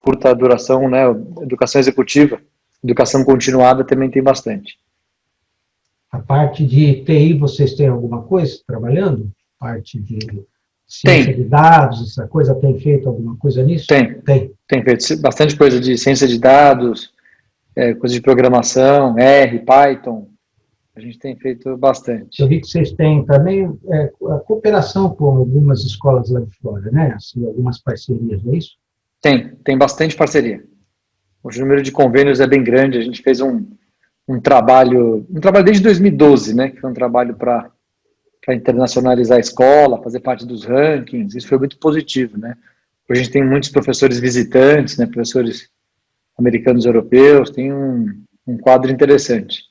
curta duração, né, educação executiva, educação continuada também tem bastante. A parte de TI, vocês têm alguma coisa trabalhando? Parte de ciência de dados, essa coisa, tem feito alguma coisa nisso? Tem feito bastante coisa de ciência de dados, coisa de programação, R, Python, a gente tem feito bastante. Eu vi que vocês têm também a cooperação com algumas escolas lá de fora, né? Assim, algumas parcerias, não é isso? Tem bastante parceria. O número de convênios é bem grande, a gente fez um trabalho desde 2012, né, que foi um trabalho para internacionalizar a escola, fazer parte dos rankings, isso foi muito positivo, né. Hoje a gente tem muitos professores visitantes, né, professores americanos e europeus, tem um quadro interessante.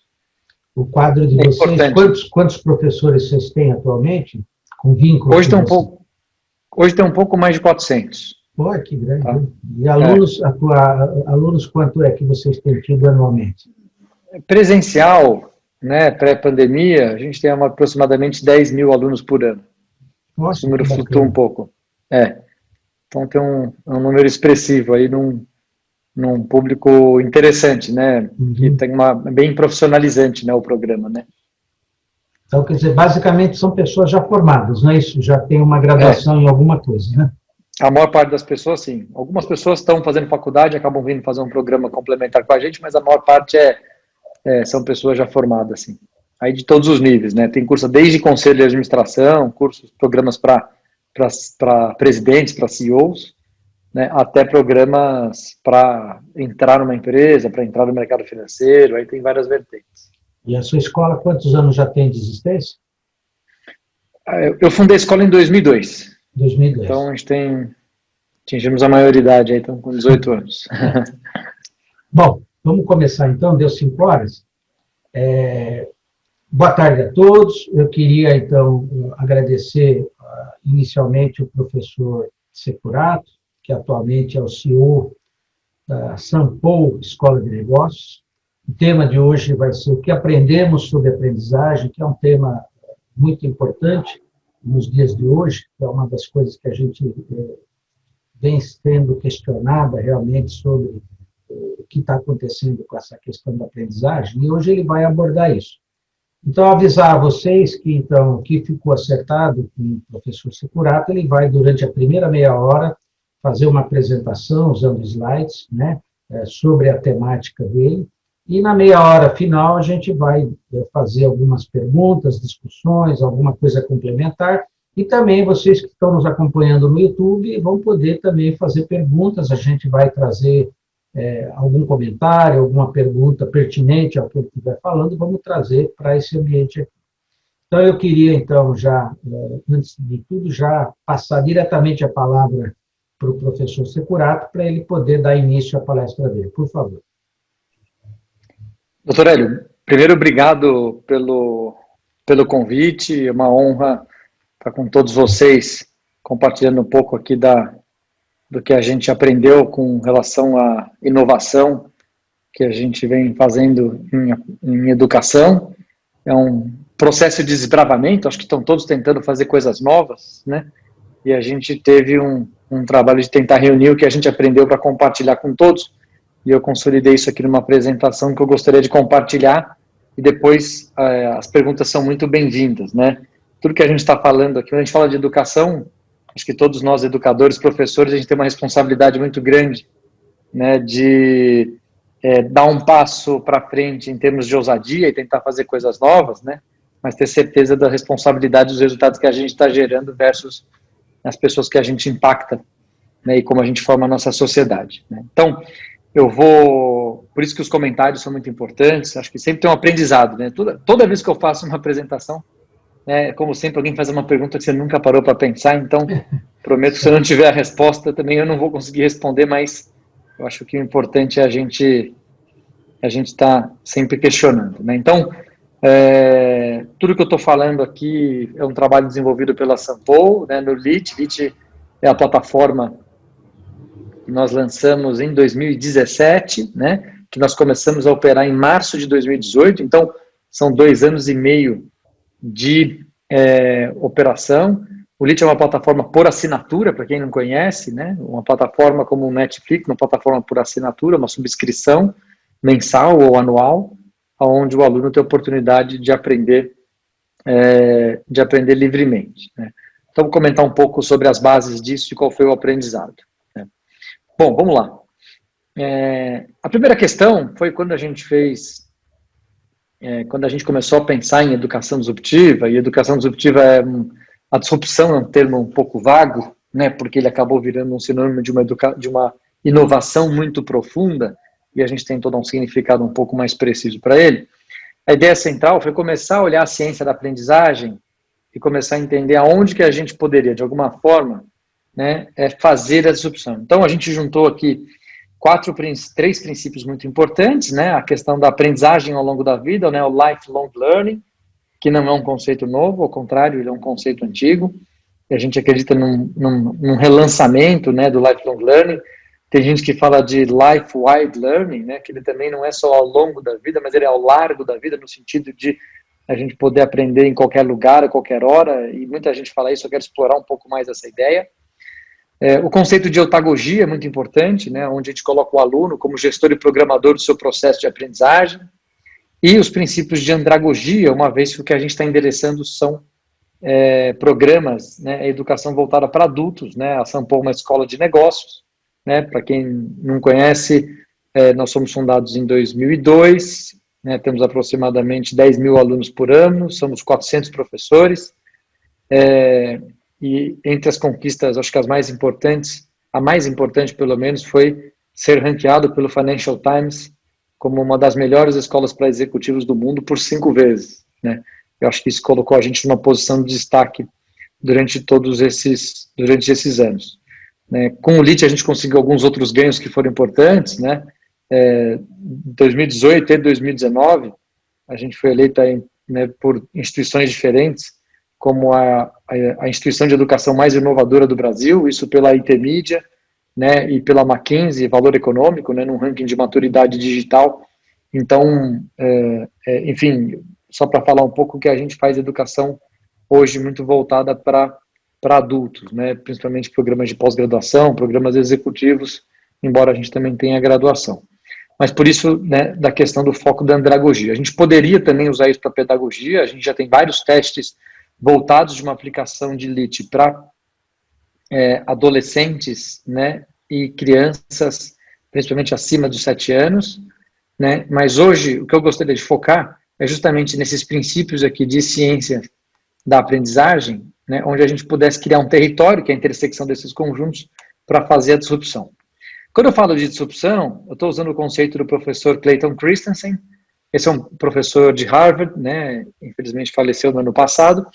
O quadro de vocês, quantos professores vocês têm atualmente? Com vínculo? Hoje tem um pouco mais de 400. Pô, que grande. Tá? E alunos, alunos, quanto é que vocês têm tido anualmente? Presencial, né, pré-pandemia, a gente tem aproximadamente 10 mil alunos por ano. Nossa, esse número flutua um pouco. Então tem um número expressivo aí num público interessante, né? Que tem bem profissionalizante, né, o programa, né? Então, quer dizer, basicamente são pessoas já formadas, não é isso? Já tem uma graduação em alguma coisa, né? A maior parte das pessoas, sim. Algumas pessoas estão fazendo faculdade, acabam vindo fazer um programa complementar com a gente, mas a maior parte são pessoas já formadas, sim. Aí de todos os níveis, né? Tem curso desde conselho de administração, programas para presidentes, para CEOs, né? Até programas para entrar numa empresa, para entrar no mercado financeiro, aí tem várias vertentes. E a sua escola, quantos anos já tem de existência? Eu fundei a escola em 2002. 2002. Então, atingimos a maioridade aí, então com 18 anos. Bom, vamos começar então, deu 5 horas. Boa tarde a todos. Eu queria, então, agradecer inicialmente o professor Securato, que atualmente é o CEO da Sampo Escola de Negócios. O tema de hoje vai ser o que aprendemos sobre aprendizagem, que é um tema muito importante nos dias de hoje, que é uma das coisas que a gente vem sendo questionada realmente sobre o que está acontecendo com essa questão da aprendizagem, e hoje ele vai abordar isso. Então, avisar a vocês que, então, o que ficou acertado com o professor Securato, ele vai, durante a primeira meia hora, fazer uma apresentação, usando slides, né, sobre a temática dele, e na meia hora final a gente vai fazer algumas perguntas, discussões, alguma coisa complementar, e também vocês que estão nos acompanhando no YouTube vão poder também fazer perguntas, a gente vai trazer algum comentário, alguma pergunta pertinente ao que ele estiver falando, vamos trazer para esse ambiente aqui. Então, eu queria, então, já, antes de tudo, já passar diretamente a palavra para o professor Securato, para ele poder dar início à palestra dele. Por favor. Doutor Hélio, primeiro, obrigado pelo convite, é uma honra estar com todos vocês, compartilhando um pouco aqui do que a gente aprendeu com relação à inovação que a gente vem fazendo em educação. É um processo de desbravamento, acho que estão todos tentando fazer coisas novas, né? E a gente teve um trabalho de tentar reunir o que a gente aprendeu para compartilhar com todos, e eu consolidei isso aqui numa apresentação que eu gostaria de compartilhar, e depois as perguntas são muito bem-vindas, né? Tudo que a gente está falando aqui, quando a gente fala de educação, acho que todos nós, educadores, professores, a gente tem uma responsabilidade muito grande, né, de dar um passo para frente em termos de ousadia e tentar fazer coisas novas, né, mas ter certeza da responsabilidade dos resultados que a gente está gerando versus as pessoas que a gente impacta, né, e como a gente forma a nossa sociedade, né. Então, por isso que os comentários são muito importantes, acho que sempre tem um aprendizado, né, toda vez que eu faço uma apresentação, como sempre, alguém faz uma pergunta que você nunca parou para pensar, então prometo que se eu não tiver a resposta, também eu não vou conseguir responder, mas eu acho que o importante é a gente estar sempre questionando, né? Então, tudo que eu estou falando aqui é um trabalho desenvolvido pela Sampo, né, no LIT. LIT é a plataforma que nós lançamos em 2017, né, que nós começamos a operar em março de 2018, então são 2 anos e meio de operação. O Lite é uma plataforma por assinatura, para quem não conhece, né? Uma plataforma como o Netflix, uma plataforma por assinatura, uma subscrição mensal ou anual, onde o aluno tem a oportunidade de aprender livremente, né? Então, vou comentar um pouco sobre as bases disso e qual foi o aprendizado, né? Bom, vamos lá. A primeira questão foi quando a gente começou a pensar em educação disruptiva, e educação disruptiva a disrupção é um termo um pouco vago, né, porque ele acabou virando um sinônimo de uma inovação muito profunda, e a gente tem todo um significado um pouco mais preciso para ele. A ideia central foi começar a olhar a ciência da aprendizagem e começar a entender aonde que a gente poderia, de alguma forma, né, fazer a disrupção. Então, a gente juntou aqui três princípios muito importantes, né? A questão da aprendizagem ao longo da vida, né? O lifelong learning, que não é um conceito novo, ao contrário, ele é um conceito antigo. E a gente acredita num relançamento, né, do lifelong learning. Tem gente que fala de life-wide learning, né? Que ele também não é só ao longo da vida, mas ele é ao largo da vida, no sentido de a gente poder aprender em qualquer lugar, a qualquer hora. E muita gente fala isso, eu quero explorar um pouco mais essa ideia. O conceito de otagogia é muito importante, né, onde a gente coloca o aluno como gestor e programador do seu processo de aprendizagem, e os princípios de andragogia, uma vez que o que a gente está endereçando são programas, né, educação voltada para adultos, né, a Sampo é uma escola de negócios, né, para quem não conhece, nós somos fundados em 2002, né, temos aproximadamente 10 mil alunos por ano, somos 400 professores, e entre as conquistas, acho que as mais importantes, a mais importante pelo menos, foi ser ranqueado pelo Financial Times como uma das melhores escolas para executivos do mundo por 5 vezes, né? Eu acho que isso colocou a gente numa posição de destaque durante esses anos, né? Com o Lite a gente conseguiu alguns outros ganhos que foram importantes, né? 2018 e 2019 a gente foi eleita né, por instituições diferentes como a instituição de educação mais inovadora do Brasil, isso pela IT Media, né, e pela McKinsey, Valor Econômico, né, num ranking de maturidade digital. Então, enfim, só para falar um pouco que a gente faz educação hoje muito voltada para adultos, né, principalmente programas de pós-graduação, programas executivos, embora a gente também tenha graduação. Mas por isso, né, da questão do foco da andragogia. A gente poderia também usar isso para pedagogia, a gente já tem vários testes voltados de uma aplicação de Lite para adolescentes, né, e crianças, principalmente acima dos 7 anos, né, mas hoje o que eu gostaria de focar é justamente nesses princípios aqui de ciência da aprendizagem, né, onde a gente pudesse criar um território, que é a intersecção desses conjuntos, para fazer a disrupção. Quando eu falo de disrupção, eu estou usando o conceito do professor Clayton Christensen. Esse é um professor de Harvard, né, infelizmente faleceu no ano passado,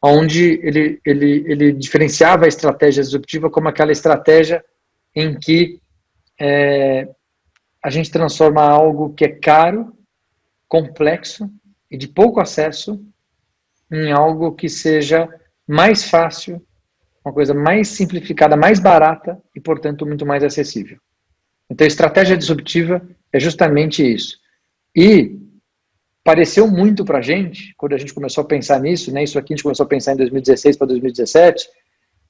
onde ele diferenciava a estratégia disruptiva como aquela estratégia em que a gente transforma algo que é caro, complexo e de pouco acesso em algo que seja mais fácil, uma coisa mais simplificada, mais barata e, portanto, muito mais acessível. Então, a estratégia disruptiva é justamente isso. E pareceu muito para a gente, quando a gente começou a pensar nisso, né, isso aqui a gente começou a pensar em 2016 para 2017,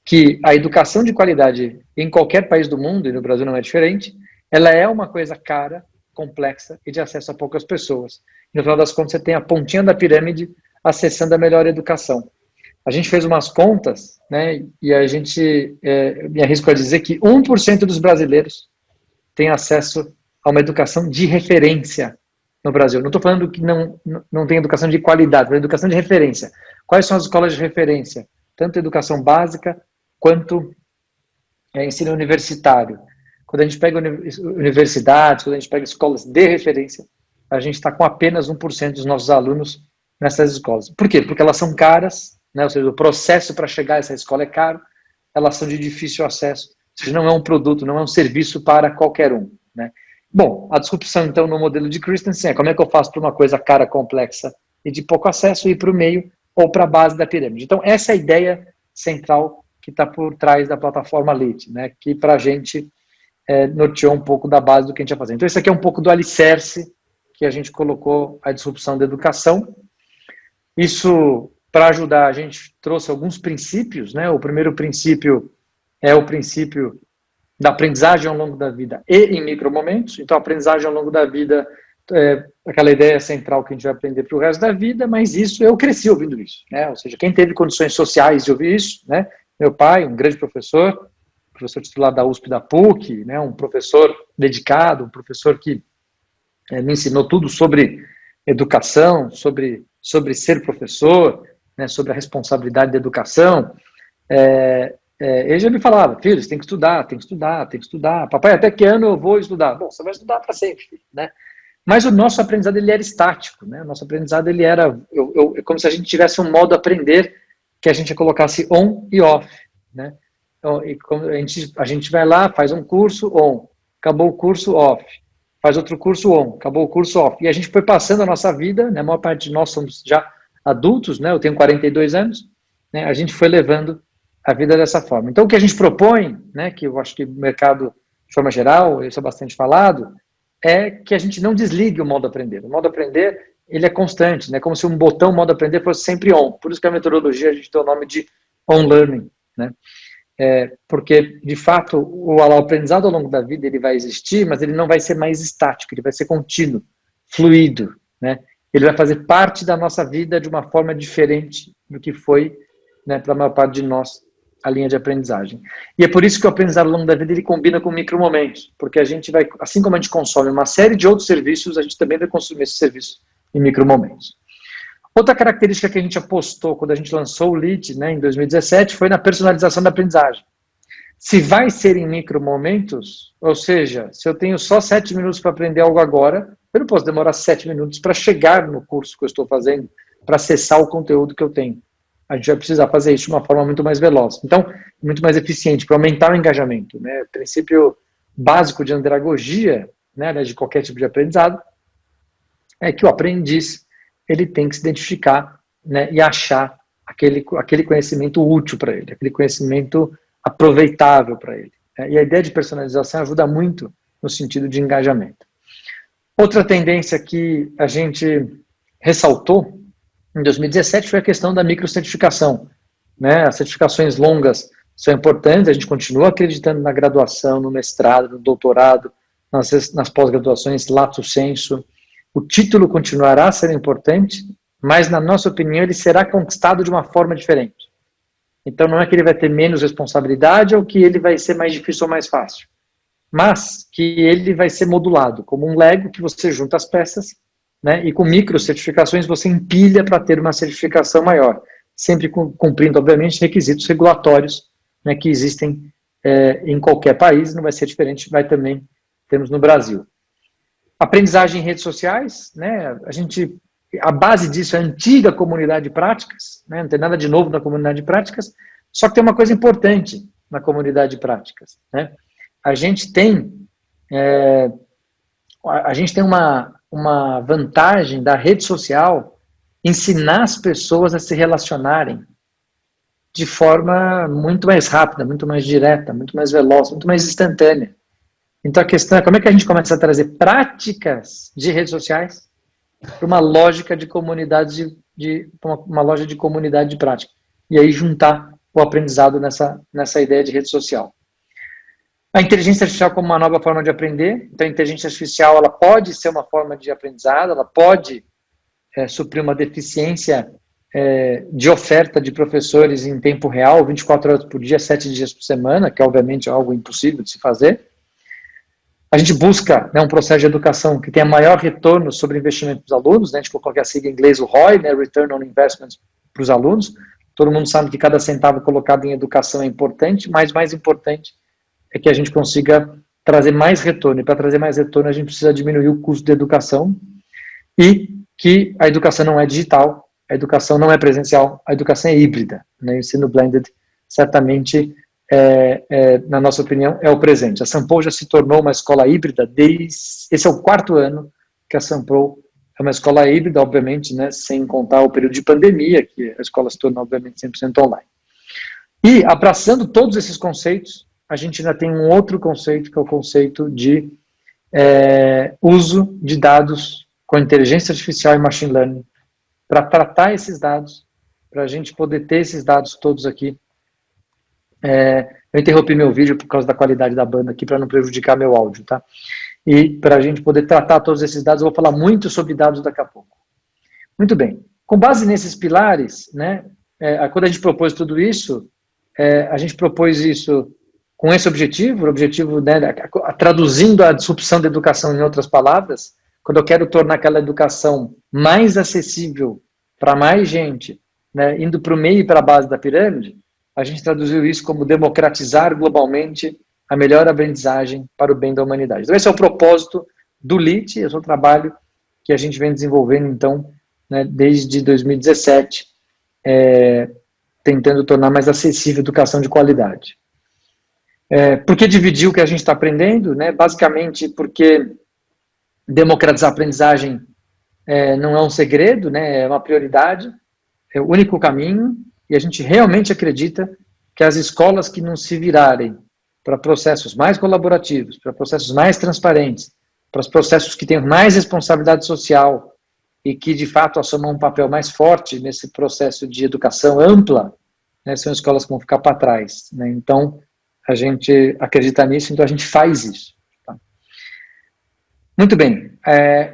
que a educação de qualidade em qualquer país do mundo, e no Brasil não é diferente, ela é uma coisa cara, complexa e de acesso a poucas pessoas. No final das contas, você tem a pontinha da pirâmide acessando a melhor educação. A gente fez umas contas, né, e a gente, me arrisco a dizer que 1% dos brasileiros tem acesso a uma educação de referência no Brasil. Não estou falando que não tem educação de qualidade, mas educação de referência. Quais são as escolas de referência? Tanto educação básica quanto ensino universitário. Quando a gente pega universidades, quando a gente pega escolas de referência, a gente está com apenas 1% dos nossos alunos nessas escolas. Por quê? Porque elas são caras, né? Ou seja, o processo para chegar a essa escola é caro, elas são de difícil acesso, ou seja, não é um produto, não é um serviço para qualquer um, né? Bom, a disrupção, então, no modelo de Christensen é como é que eu faço para uma coisa cara, complexa e de pouco acesso ir para o meio ou para a base da pirâmide. Então, essa é a ideia central que está por trás da plataforma Lite, né? Que para a gente norteou um pouco da base do que a gente vai fazer. Então, isso aqui é um pouco do alicerce que a gente colocou a disrupção da educação. Isso Para ajudar, a gente trouxe alguns princípios, né? O primeiro princípio é o princípio da aprendizagem ao longo da vida e em micromomentos. Então, a aprendizagem ao longo da vida é aquela ideia central que a gente vai aprender para o resto da vida, mas isso, eu cresci ouvindo isso, né? Ou seja, quem teve condições sociais de ouvir isso, né? Meu pai, um grande professor titular da USP, da PUC, né? Um professor dedicado, um professor que me ensinou tudo sobre educação, sobre ser professor, né? Sobre a responsabilidade da educação. Ele já me falava, filho, você tem que estudar, tem que estudar, tem que estudar. Papai, até que ano eu vou estudar? Bom, você vai estudar para sempre, né? Mas o nosso aprendizado, ele era estático, né? O nosso aprendizado, ele era como se a gente tivesse um modo de aprender que a gente colocasse on e off, né? Então, e como a gente vai lá, faz um curso on, acabou o curso off, faz outro curso on, acabou o curso off. E a gente foi passando a nossa vida, né? A maior parte de nós somos já adultos, né? Eu tenho 42 anos, né? A gente foi levando a vida dessa forma. Então, o que a gente propõe, né? Que eu acho que o mercado, de forma geral, isso é bastante falado, é que a gente não desligue o modo aprender. O modo aprender, ele é constante, né? Como se um botão modo aprender fosse sempre on. Por isso que a metodologia, a gente deu o nome de on learning, né? Porque, de fato, o aprendizado ao longo da vida, ele vai existir, mas ele não vai ser mais estático, ele vai ser contínuo, fluido, né? Ele vai fazer parte da nossa vida de uma forma diferente do que foi, né, para a maior parte de nós, a linha de aprendizagem. E é por isso que o aprendizado ao longo da vida, ele combina com micromomentos, porque a gente vai, assim como a gente consome uma série de outros serviços, a gente também vai consumir esses serviços em micromomentos. Outra característica que a gente apostou quando a gente lançou o LEAD, né, em 2017, foi na personalização da aprendizagem. Se vai ser em micromomentos, ou seja, se eu tenho só 7 minutos para aprender algo agora, eu não posso demorar 7 minutos para chegar no curso que eu estou fazendo, para acessar o conteúdo que eu tenho. A gente vai precisar fazer isso de uma forma muito mais veloz. Então, muito mais eficiente, para aumentar o engajamento, né? O princípio básico de andragogia, né, de qualquer tipo de aprendizado, é que o aprendiz, ele tem que se identificar, né, e achar aquele conhecimento útil para ele, aquele conhecimento aproveitável para ele. E a ideia de personalização ajuda muito no sentido de engajamento. Outra tendência que a gente ressaltou em 2017 foi a questão da microcertificação, né? As certificações longas são importantes, a gente continua acreditando na graduação, no mestrado, no doutorado, nas pós-graduações lato sensu. O título continuará a ser importante, mas, na nossa opinião, ele será conquistado de uma forma diferente. Então, não é que ele vai ter menos responsabilidade ou que ele vai ser mais difícil ou mais fácil, mas que ele vai ser modulado, como um Lego que você junta as peças, né, e com micro certificações você empilha para ter uma certificação maior, sempre cumprindo, obviamente, requisitos regulatórios, né, que existem em qualquer país, não vai ser diferente, também temos no Brasil. Aprendizagem em redes sociais, né, a base disso é a antiga comunidade de práticas, né, não tem nada de novo na comunidade de práticas, só que tem uma coisa importante na comunidade de práticas, né? A gente tem uma vantagem da rede social ensinar as pessoas a se relacionarem de forma muito mais rápida, muito mais direta, muito mais veloz, muito mais instantânea. Então a questão é como é que a gente começa a trazer práticas de redes sociais para uma lógica de comunidade uma loja de comunidade de prática. E aí juntar o aprendizado nessa ideia de rede social. A inteligência artificial como uma nova forma de aprender. Então, a inteligência artificial ela pode ser uma forma de aprendizado, ela pode suprir uma deficiência de oferta de professores em tempo real, 24 horas por dia, 7 dias por semana, que obviamente é algo impossível de se fazer. A gente busca, né, um processo de educação que tenha maior retorno sobre investimento para os alunos, né, a gente colocou a sigla em inglês o ROI, né, Return on Investment para os alunos. Todo mundo sabe que cada centavo colocado em educação é importante, mas mais importante é que a gente consiga trazer mais retorno. E para trazer mais retorno, a gente precisa diminuir o custo da educação e que a educação não é digital, a educação não é presencial, a educação é híbrida. Né? O ensino blended, certamente, na nossa opinião, é o presente. A Sampo já se tornou uma escola híbrida esse é o 4º ano que a Sampo é uma escola híbrida, obviamente, né, sem contar o período de pandemia, que a escola se tornou, obviamente, 100% online. E, abraçando todos esses conceitos, a gente ainda tem um outro conceito, que é o conceito de uso de dados com inteligência artificial e machine learning, para tratar esses dados, para a gente poder ter esses dados todos aqui. Eu interrompi meu vídeo por causa da qualidade da banda aqui, para não prejudicar meu áudio, tá? E para a gente poder tratar todos esses dados, eu vou falar muito sobre dados daqui a pouco. Muito bem. Com base nesses pilares, né, quando a gente propôs tudo isso, a gente propôs isso com esse objetivo, o objetivo, né, traduzindo a disrupção da educação em outras palavras, quando eu quero tornar aquela educação mais acessível para mais gente, né, indo para o meio e para a base da pirâmide, a gente traduziu isso como democratizar globalmente a melhor aprendizagem para o bem da humanidade. Então, esse é o propósito do LIT, esse é o trabalho que a gente vem desenvolvendo, então, né, desde 2017, tentando tornar mais acessível a educação de qualidade. Por que dividir o que a gente está aprendendo? Né? Basicamente porque democratizar a aprendizagem não é um segredo, né? É uma prioridade, é o único caminho, e a gente realmente acredita que as escolas que não se virarem para processos mais colaborativos, para processos mais transparentes, para os processos que tenham mais responsabilidade social e que, de fato, assumam um papel mais forte nesse processo de educação ampla, né, são escolas que vão ficar para trás. Né? Então, a gente acredita nisso, então a gente faz isso. Tá? Muito bem,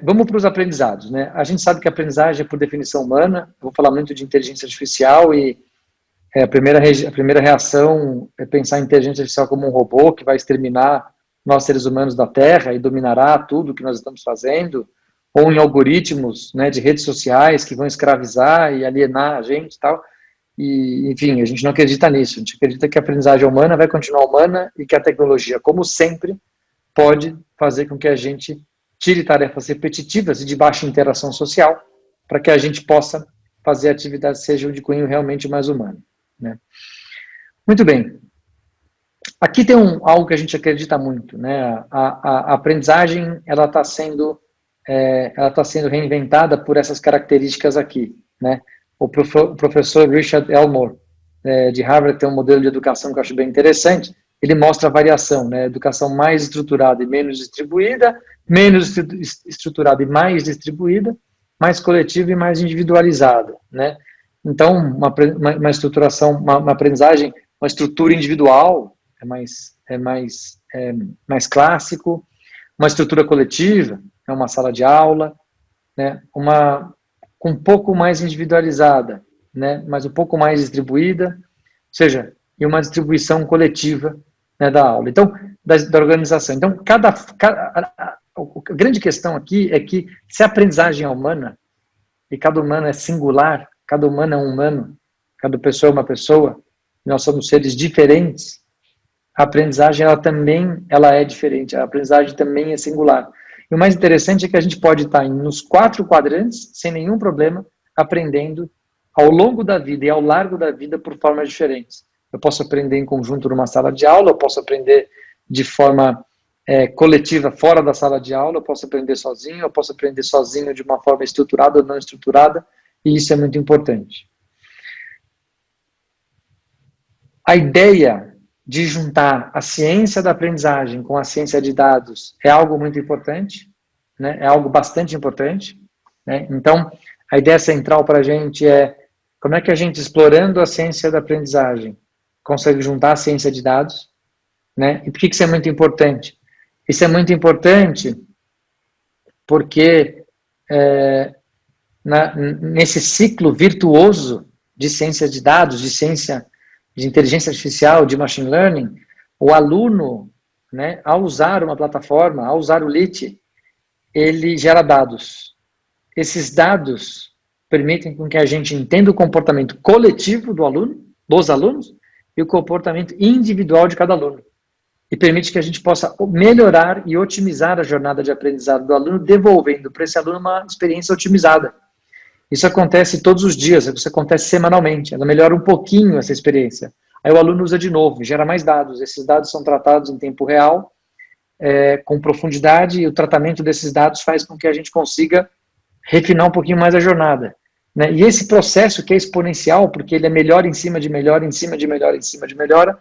vamos para os aprendizados. Né? A gente sabe que a aprendizagem é por definição humana, eu vou falar muito de inteligência artificial e a primeira reação é pensar em inteligência artificial como um robô que vai exterminar nós seres humanos da Terra e dominará tudo que nós estamos fazendo, ou em algoritmos, né, de redes sociais que vão escravizar e alienar a gente e tal. E, enfim, a gente não acredita nisso. A gente acredita que a aprendizagem humana vai continuar humana e que a tecnologia, como sempre, pode fazer com que a gente tire tarefas repetitivas e de baixa interação social para que a gente possa fazer atividades que sejam de cunho realmente mais humano. Né? Muito bem. Aqui tem algo que a gente acredita muito. Né? A aprendizagem ela está sendo reinventada por essas características aqui. Né? O professor Richard Elmore, de Harvard, tem um modelo de educação que eu acho bem interessante. Ele mostra a variação, né? Educação mais estruturada e menos distribuída, menos estruturada e mais distribuída, mais coletiva e mais individualizada. Né? Então, uma estruturação, uma aprendizagem, uma estrutura individual é mais clássico, uma estrutura coletiva é uma sala de aula, né? Com um pouco mais individualizada, né? Mas um pouco mais distribuída, ou seja, e uma distribuição coletiva, né, da aula. Então, da organização. Então, a grande questão aqui é que se a aprendizagem é humana, e cada humano é singular, cada humano é um humano, cada pessoa é uma pessoa, nós somos seres diferentes, a aprendizagem ela é diferente, a aprendizagem também é singular. E o mais interessante é que a gente pode estar nos 4 quadrantes, sem nenhum problema, aprendendo ao longo da vida e ao largo da vida por formas diferentes. Eu posso aprender em conjunto numa sala de aula, eu posso aprender de forma coletiva fora da sala de aula, eu posso aprender sozinho de uma forma estruturada ou não estruturada, e isso é muito importante. A ideia de juntar a ciência da aprendizagem com a ciência de dados é algo muito importante, né? É algo bastante importante. Né? Então, a ideia central para a gente é como é que a gente, explorando a ciência da aprendizagem, consegue juntar a ciência de dados. Né? E por que isso é muito importante? Isso é muito importante porque nesse ciclo virtuoso de ciência de dados, de ciência de inteligência artificial, de machine learning, o aluno, né, ao usar uma plataforma, ao usar o LIT, ele gera dados. Esses dados permitem com que a gente entenda o comportamento coletivo do aluno, dos alunos, e o comportamento individual de cada aluno. E permite que a gente possa melhorar e otimizar a jornada de aprendizado do aluno, devolvendo para esse aluno uma experiência otimizada. Isso acontece todos os dias, isso acontece semanalmente, ela melhora um pouquinho essa experiência. Aí o aluno usa de novo, gera mais dados, esses dados são tratados em tempo real, com profundidade, e o tratamento desses dados faz com que a gente consiga refinar um pouquinho mais a jornada. Né? E esse processo que é exponencial, porque ele é melhor em cima de melhor, em cima de melhor, em cima de melhora,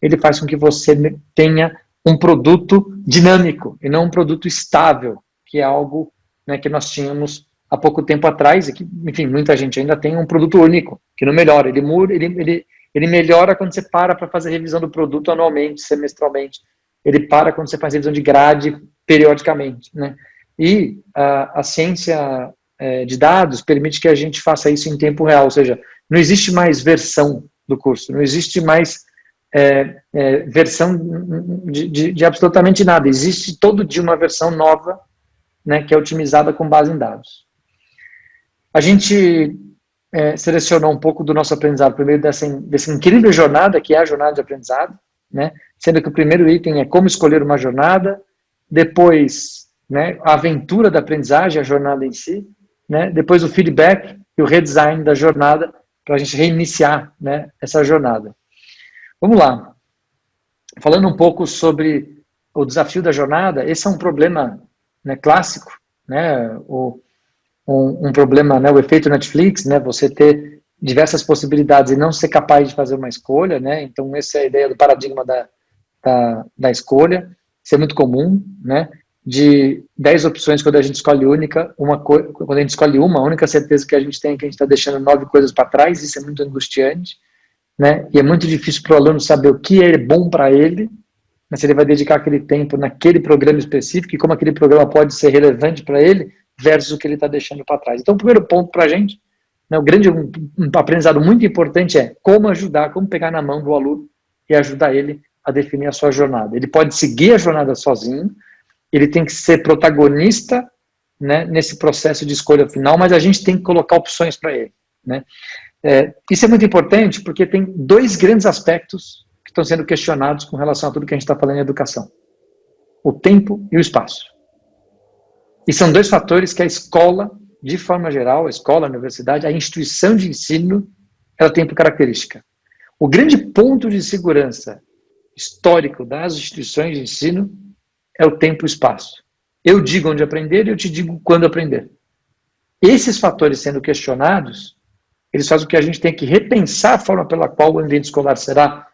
ele faz com que você tenha um produto dinâmico, e não um produto estável, que é algo, né, que nós tínhamos há pouco tempo atrás, e que, enfim, muita gente ainda tem um produto único, que não melhora, ele melhora quando você para fazer revisão do produto anualmente, semestralmente, ele para quando você faz revisão de grade periodicamente, né? E a ciência de dados permite que a gente faça isso em tempo real, ou seja, não existe mais versão do curso, não existe mais versão de absolutamente nada, existe todo dia uma versão nova, né, que é otimizada com base em dados. A gente selecionou um pouco do nosso aprendizado por meio dessa incrível jornada, que é a jornada de aprendizado, né, sendo que o primeiro item é como escolher uma jornada, depois, né, a aventura da aprendizagem, a jornada em si, né, depois o feedback e o redesign da jornada, para a gente reiniciar, né, essa jornada. Vamos lá. Falando um pouco sobre o desafio da jornada, esse é um problema, né, clássico, né, um problema, né, o efeito Netflix, né, você ter diversas possibilidades e não ser capaz de fazer uma escolha, né, então essa é a ideia do paradigma da escolha, isso é muito comum, né, de 10 opções, quando a gente escolhe quando a gente escolhe uma, a única certeza que a gente tem é que a gente está deixando 9 coisas para trás, isso é muito angustiante, né, e é muito difícil para o aluno saber o que é bom para ele, mas se ele vai dedicar aquele tempo naquele programa específico e como aquele programa pode ser relevante para ele versus o que ele está deixando para trás. Então, o primeiro ponto para a gente, né, um aprendizado muito importante é como ajudar, como pegar na mão do aluno e ajudar ele a definir a sua jornada. Ele pode seguir a jornada sozinho, ele tem que ser protagonista, né, nesse processo de escolha final, mas a gente tem que colocar opções para ele, né? Isso é muito importante porque tem 2 grandes aspectos que estão sendo questionados com relação a tudo que a gente está falando em educação: o tempo e o espaço. E são 2 fatores que a escola, de forma geral, a escola, a universidade, a instituição de ensino, ela tem por característica. O grande ponto de segurança histórico das instituições de ensino é o tempo e o espaço. Eu digo onde aprender e eu te digo quando aprender. Esses fatores sendo questionados, eles fazem com que a gente tenha que repensar a forma pela qual o ambiente escolar será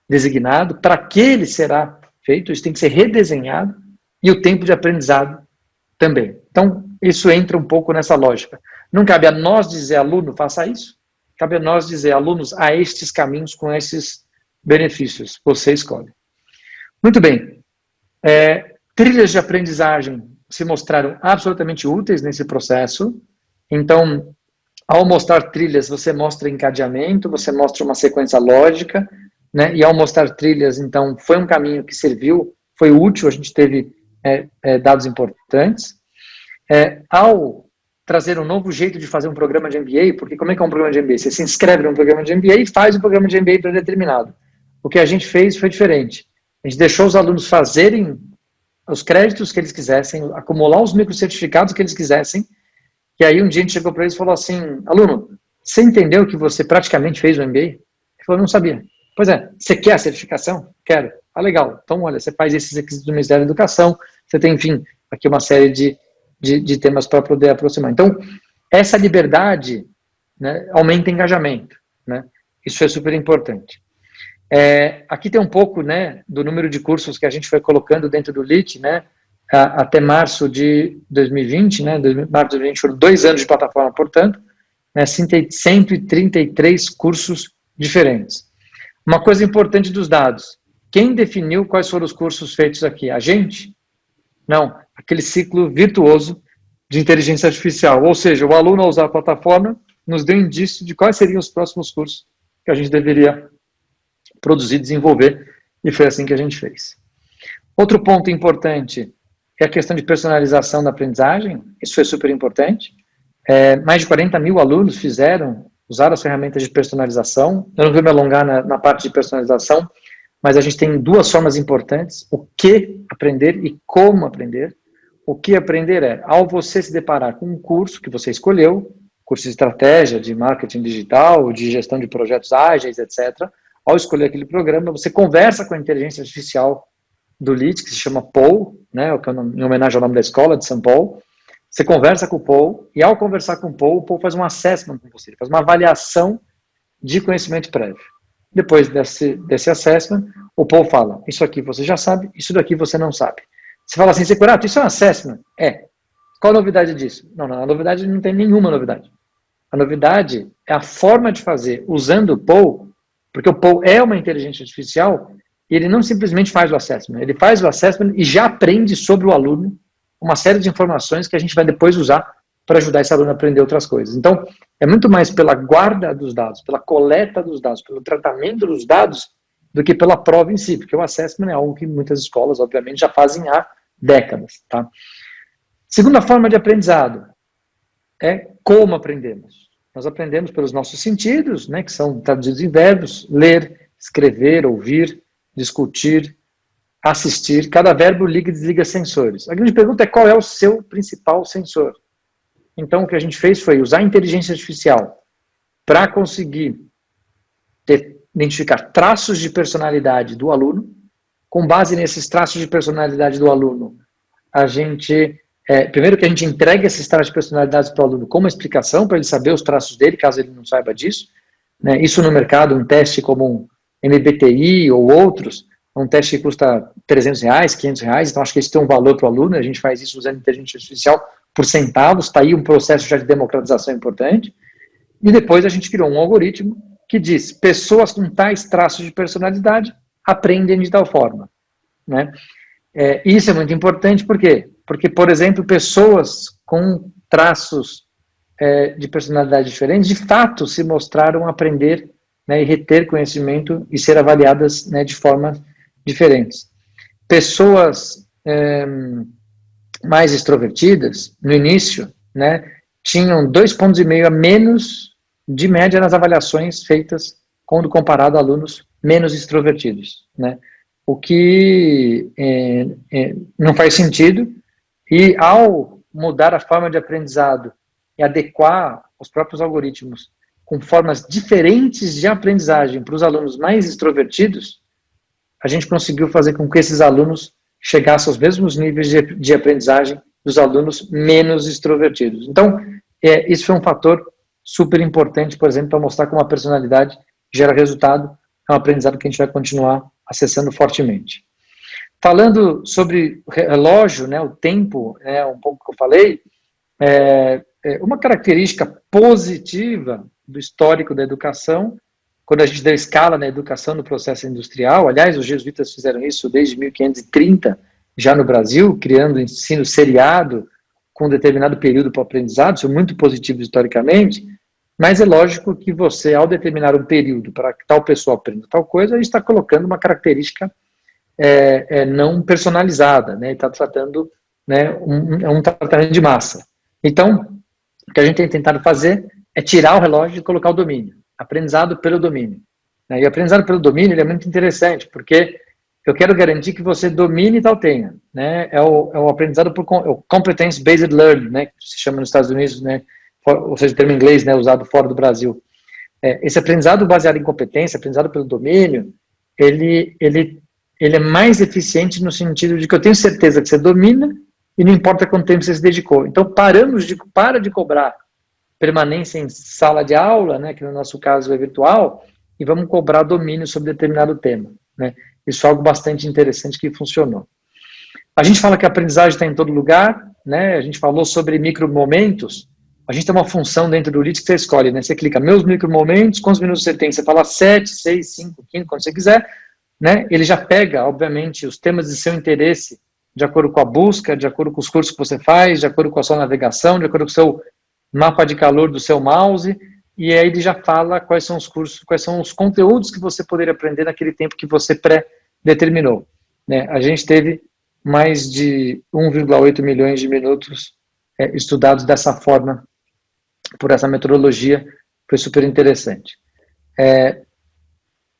designado, para que ele será feito, isso tem que ser redesenhado, e o tempo de aprendizado também. Então, isso entra um pouco nessa lógica. Não cabe a nós dizer, aluno, faça isso, cabe a nós dizer, alunos, há estes caminhos com esses benefícios, você escolhe. Muito bem. Trilhas de aprendizagem se mostraram absolutamente úteis nesse processo, então, ao mostrar trilhas, você mostra encadeamento, você mostra uma sequência lógica, né? E ao mostrar trilhas, então, foi um caminho que serviu, foi útil, a gente teve dados importantes. Ao trazer um novo jeito de fazer um programa de MBA, porque como é que é um programa de MBA? Você se inscreve num programa de MBA e faz um programa de MBA pré-determinado. O que a gente fez foi diferente. A gente deixou os alunos fazerem os créditos que eles quisessem, acumular os microcertificados que eles quisessem, e aí um dia a gente chegou para eles e falou assim, aluno, você entendeu que você praticamente fez o MBA? Ele falou, não sabia. Pois é, você quer a certificação? Quero. Ah, legal. Então, olha, você faz esses requisitos do Ministério da Educação, você tem, enfim, aqui uma série de temas para poder aproximar. Então, essa liberdade, né, aumenta o engajamento, né? Isso é super importante. Aqui tem um pouco, né, do número de cursos que a gente foi colocando dentro do LIT, né, até março de 2020, né, março de 2020 foram 2 anos de plataforma, portanto, né, 133 cursos diferentes. Uma coisa importante dos dados, quem definiu quais foram os cursos feitos aqui? A gente? Não, aquele ciclo virtuoso de inteligência artificial, ou seja, o aluno ao usar a plataforma nos deu indício de quais seriam os próximos cursos que a gente deveria produzir, desenvolver, e foi assim que a gente fez. Outro ponto importante é a questão de personalização da aprendizagem, isso foi super importante. Mais de 40 mil alunos usaram as ferramentas de personalização. Eu não vou me alongar na parte de personalização, mas a gente tem 2 formas importantes, o que aprender e como aprender. O que aprender ao você se deparar com um curso que você escolheu, curso de estratégia, de marketing digital, de gestão de projetos ágeis, etc., ao escolher aquele programa, você conversa com a inteligência artificial do LIT, que se chama Paul, né, em homenagem ao nome da escola, de São Paulo. Você conversa com o Paul, e ao conversar com o Paul faz um assessment com você, faz uma avaliação de conhecimento prévio. Depois desse assessment, o Paul fala, isso aqui você já sabe, isso daqui você não sabe. Você fala assim, Securato, isso é um assessment? Qual a novidade disso? Não, a novidade não tem nenhuma novidade. A novidade é a forma de fazer usando o Paul, porque o Paul é uma inteligência artificial e ele não simplesmente faz o assessment, ele faz o assessment e já aprende sobre o aluno uma série de informações que a gente vai depois usar para ajudar esse aluno a aprender outras coisas. Então, é muito mais pela guarda dos dados, pela coleta dos dados, pelo tratamento dos dados, do que pela prova em si, porque o assessment é algo que muitas escolas, obviamente, já fazem há décadas. Tá? Segunda forma de aprendizado é como aprendemos. Nós aprendemos pelos nossos sentidos, né, que são traduzidos em verbos: ler, escrever, ouvir, discutir, assistir. Cada verbo liga e desliga sensores. A grande pergunta é: qual é o seu principal sensor? Então, o que a gente fez foi usar a inteligência artificial para conseguir identificar traços de personalidade do aluno. Com base nesses traços de personalidade do aluno, a gente, primeiro que a gente entrega esses traços de personalidade para o aluno com uma explicação, para ele saber os traços dele, caso ele não saiba disso. Né? Isso no mercado, um teste como um MBTI ou outros, um teste que custa R$300, R$500, então acho que isso tem um valor para o aluno, a gente faz isso usando inteligência artificial por centavos, está aí um processo já de democratização importante. E depois a gente criou um algoritmo que diz: pessoas com tais traços de personalidade aprendem de tal forma. Né? Isso é muito importante, por quê? Porque, por exemplo, pessoas com traços de personalidade diferentes, de fato, se mostraram aprender, né, e reter conhecimento e ser avaliadas, né, de formas diferentes. Pessoas mais extrovertidas, no início, né, tinham 2,5 pontos a menos de média nas avaliações feitas quando comparado a alunos menos extrovertidos, né? O que não faz sentido, e ao mudar a forma de aprendizado e adequar os próprios algoritmos com formas diferentes de aprendizagem para os alunos mais extrovertidos, a gente conseguiu fazer com que esses alunos chegassem aos mesmos níveis de aprendizagem dos alunos menos extrovertidos. Então, isso foi um fator super importante, por exemplo, para mostrar como a personalidade gera resultado. É um aprendizado que a gente vai continuar acessando fortemente. Falando sobre relógio, né, o tempo, um pouco que eu falei, uma característica positiva do histórico da educação, quando a gente deu escala na educação no processo industrial, aliás, os jesuítas fizeram isso desde 1530, já no Brasil, criando ensino seriado com um determinado período para o aprendizado, isso é muito positivo historicamente, mas é lógico que você, ao determinar um período para que tal pessoa aprenda tal coisa, está colocando uma característica não personalizada, né? Está tratando, né, um tratamento de massa. Então, o que a gente tem tentado fazer é tirar o relógio e colocar o domínio, aprendizado pelo domínio. Né? E o aprendizado pelo domínio ele é muito interessante, porque eu quero garantir que você domine e tal tenha. Né? É o aprendizado por competence-based learning, né, que se chama nos Estados Unidos, né, ou seja, o termo em inglês, né, usado fora do Brasil. Esse aprendizado baseado em competência, aprendizado pelo domínio, ele é mais eficiente no sentido de que eu tenho certeza que você domina e não importa quanto tempo você se dedicou. Então, para de cobrar permanência em sala de aula, né, que no nosso caso é virtual, e vamos cobrar domínio sobre determinado tema. Né? Isso é algo bastante interessante que funcionou. A gente fala que a aprendizagem está em todo lugar, né? A gente falou sobre micromomentos. A gente tem uma função dentro do LIT que você escolhe, né? Você clica meus micromomentos, quantos minutos você tem? Você fala 7, 6, 5, 15, quando você quiser, né? Ele já pega, obviamente, os temas de seu interesse, de acordo com a busca, de acordo com os cursos que você faz, de acordo com a sua navegação, de acordo com o seu mapa de calor do seu mouse, e aí ele já fala quais são os cursos, quais são os conteúdos que você poderia aprender naquele tempo que você pré-determinou. Né? A gente teve mais de 1,8 milhões de minutos estudados dessa forma, por essa metodologia, foi super interessante.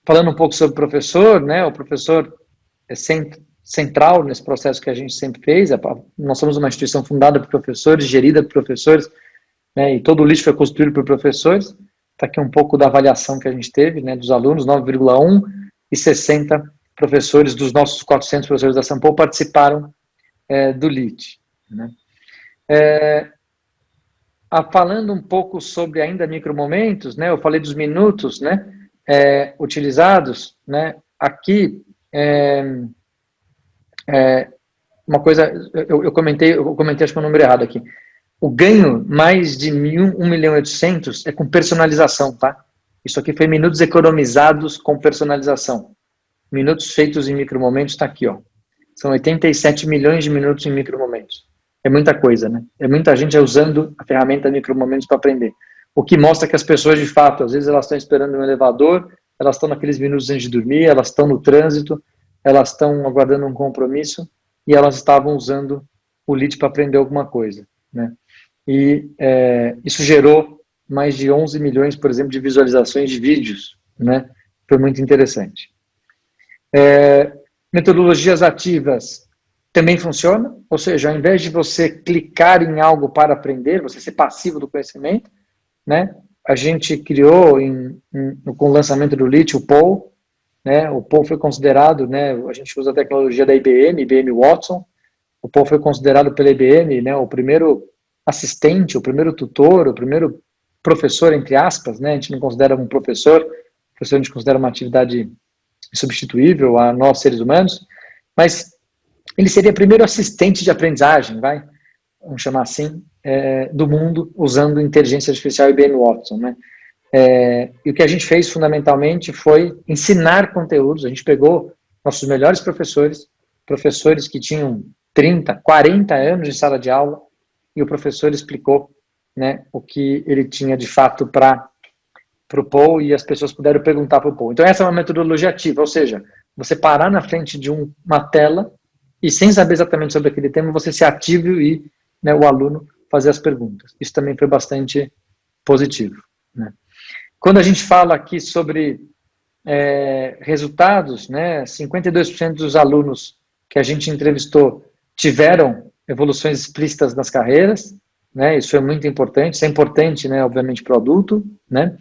Falando um pouco sobre o professor, né, o professor é central nesse processo que a gente sempre fez. Nós somos uma instituição fundada por professores, gerida por professores, né, e todo o LIT foi construído por professores. Está aqui um pouco da avaliação que a gente teve, né, dos alunos, 9,1 e 60 professores dos nossos 400 professores da São Paulo participaram do LIT. Né. Falando um pouco sobre ainda micromomentos, né, eu falei dos minutos, né, utilizados, né, aqui uma coisa, eu comentei acho que é o número errado aqui. O ganho mais de 1.800.000 é com personalização, tá? Isso aqui foi minutos economizados com personalização. Minutos feitos em micromomentos está aqui, ó. São 87 milhões de minutos em micromomentos. É muita coisa, né? É muita gente usando a ferramenta micromomentos para aprender. O que mostra que as pessoas, de fato, às vezes elas estão esperando um elevador, elas estão naqueles minutos antes de dormir, elas estão no trânsito, elas estão aguardando um compromisso e elas estavam usando o LIT para aprender alguma coisa, né? E isso gerou mais de 11 milhões, por exemplo, de visualizações de vídeos, né? Foi muito interessante. Metodologias ativas também funciona, ou seja, ao invés de você clicar em algo para aprender, você ser passivo do conhecimento, né? A gente criou, com o lançamento do LIT, o POL, né? O POL foi considerado, né? A gente usa a tecnologia da IBM Watson, o POL foi considerado pela IBM, né? O primeiro assistente, o primeiro tutor, o primeiro professor, entre aspas, né? A gente não considera um professor a gente considera uma atividade insubstituível a nós, seres humanos, mas ele seria o primeiro assistente de aprendizagem, vamos chamar assim, do mundo, usando inteligência artificial IBM Watson, né? E o que a gente fez, fundamentalmente, foi ensinar conteúdos. A gente pegou nossos melhores professores que tinham 30, 40 anos de sala de aula, e o professor explicou, né, o que ele tinha, de fato, para o POL, e as pessoas puderam perguntar para o POL. Então, essa é uma metodologia ativa, ou seja, você parar na frente de uma tela e, sem saber exatamente sobre aquele tema, você ser ativo e, né, o aluno fazer as perguntas. Isso também foi bastante positivo, né? Quando a gente fala aqui sobre resultados, né, 52% dos alunos que a gente entrevistou tiveram evoluções explícitas nas carreiras, né? Isso é muito importante. Isso é importante, né, obviamente, para o adulto, né?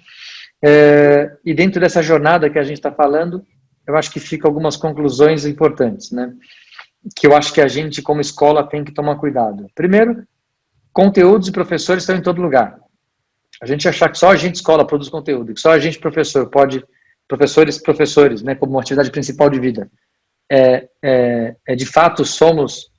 E dentro dessa jornada que a gente está falando, eu acho que ficam algumas conclusões importantes, né? Que eu acho que a gente, como escola, tem que tomar cuidado. Primeiro, conteúdos e professores estão em todo lugar. A gente achar que só a gente, escola, produz conteúdo, que só a gente, professor, pode... Professores, né, como uma atividade principal de vida. De fato, somos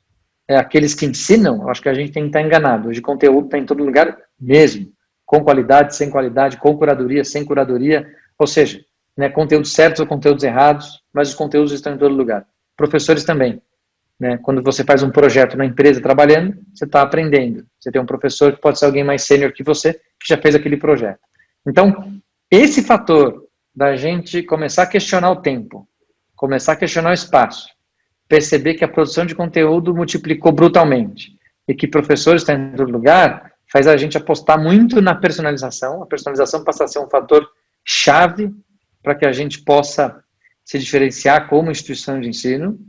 aqueles que ensinam. Eu acho que a gente tem que estar enganado. Hoje, conteúdo está em todo lugar mesmo. Com qualidade, sem qualidade, com curadoria, sem curadoria. Ou seja, né, conteúdos certos ou conteúdos errados, mas os conteúdos estão em todo lugar. Professores também. Né? Quando você faz um projeto na empresa trabalhando, você está aprendendo. Você tem um professor que pode ser alguém mais sênior que você, que já fez aquele projeto. Então, esse fator da gente começar a questionar o tempo, começar a questionar o espaço, perceber que a produção de conteúdo multiplicou brutalmente e que professores estão em todo lugar, faz a gente apostar muito na personalização. A personalização passa a ser um fator chave para que a gente possa se diferenciar como instituição de ensino,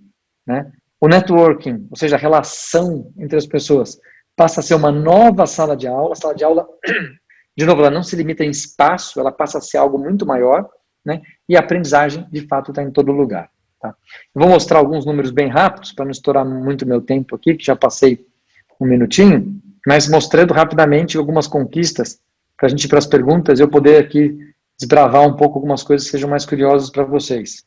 né? O networking, ou seja, a relação entre as pessoas, passa a ser uma nova sala de aula. A sala de aula, de novo, ela não se limita em espaço, ela passa a ser algo muito maior, né? E a aprendizagem, de fato, está em todo lugar. Tá? Eu vou mostrar alguns números bem rápidos, para não estourar muito meu tempo aqui, que já passei um minutinho, mas mostrando rapidamente algumas conquistas, para a gente ir para as perguntas e eu poder aqui desbravar um pouco algumas coisas que sejam mais curiosas para vocês.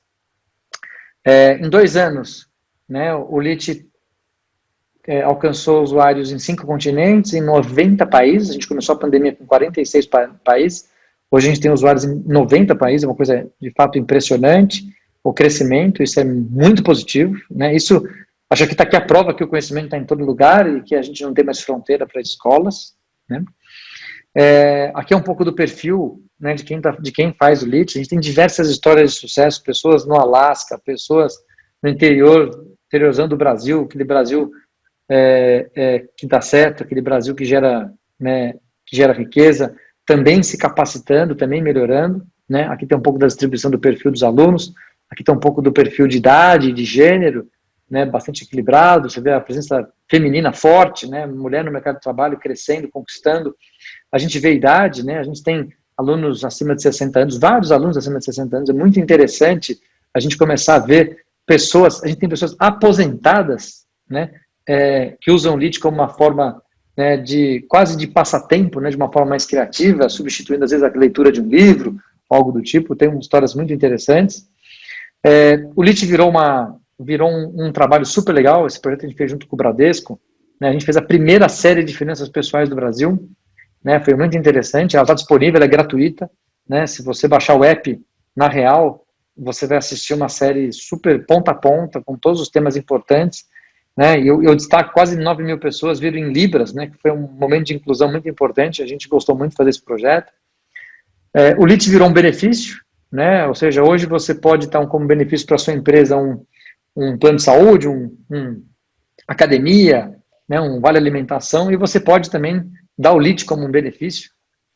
Em 2 anos, né, o LIT alcançou usuários em 5 continentes, em 90 países. A gente começou a pandemia com 46 países. Hoje a gente tem usuários em 90 países, é uma coisa de fato impressionante. O crescimento, isso é muito positivo, né? Isso, acho que está aqui a prova que o conhecimento está em todo lugar e que a gente não tem mais fronteira para escolas, né? Aqui é um pouco do perfil, né, de quem faz o LIT. A gente tem diversas histórias de sucesso, pessoas no Alasca, pessoas no interiorzão do Brasil, aquele Brasil que dá certo, aquele Brasil que gera, né, que gera riqueza, também se capacitando, também melhorando, né? Aqui tem um pouco da distribuição do perfil dos alunos, aqui tem um pouco do perfil de idade, de gênero, né, bastante equilibrado. Você vê a presença feminina forte, né, mulher no mercado de trabalho crescendo, conquistando. A gente vê a idade, né, a gente tem alunos acima de 60 anos, vários alunos acima de 60 anos. É muito interessante a gente começar a ver pessoas, a gente tem pessoas aposentadas, né, que usam o LIT como uma forma, né, quase de passatempo, né, de uma forma mais criativa, substituindo às vezes a leitura de um livro, algo do tipo. Tem histórias muito interessantes. O LIT virou virou um trabalho super legal. Esse projeto a gente fez junto com o Bradesco, né? A gente fez a primeira série de finanças pessoais do Brasil, né? Foi muito interessante, ela está disponível, ela é gratuita, né? Se você baixar o app na Real, você vai assistir uma série super ponta a ponta, com todos os temas importantes, né? E eu destaco quase 9 mil pessoas viram em Libras, né? Que foi um momento de inclusão muito importante, a gente gostou muito de fazer esse projeto. O LIT virou um benefício, né? Ou seja, hoje você pode dar como benefício para a sua empresa um plano de saúde, academia, né? Um vale alimentação, e você pode também dar o LIT como um benefício,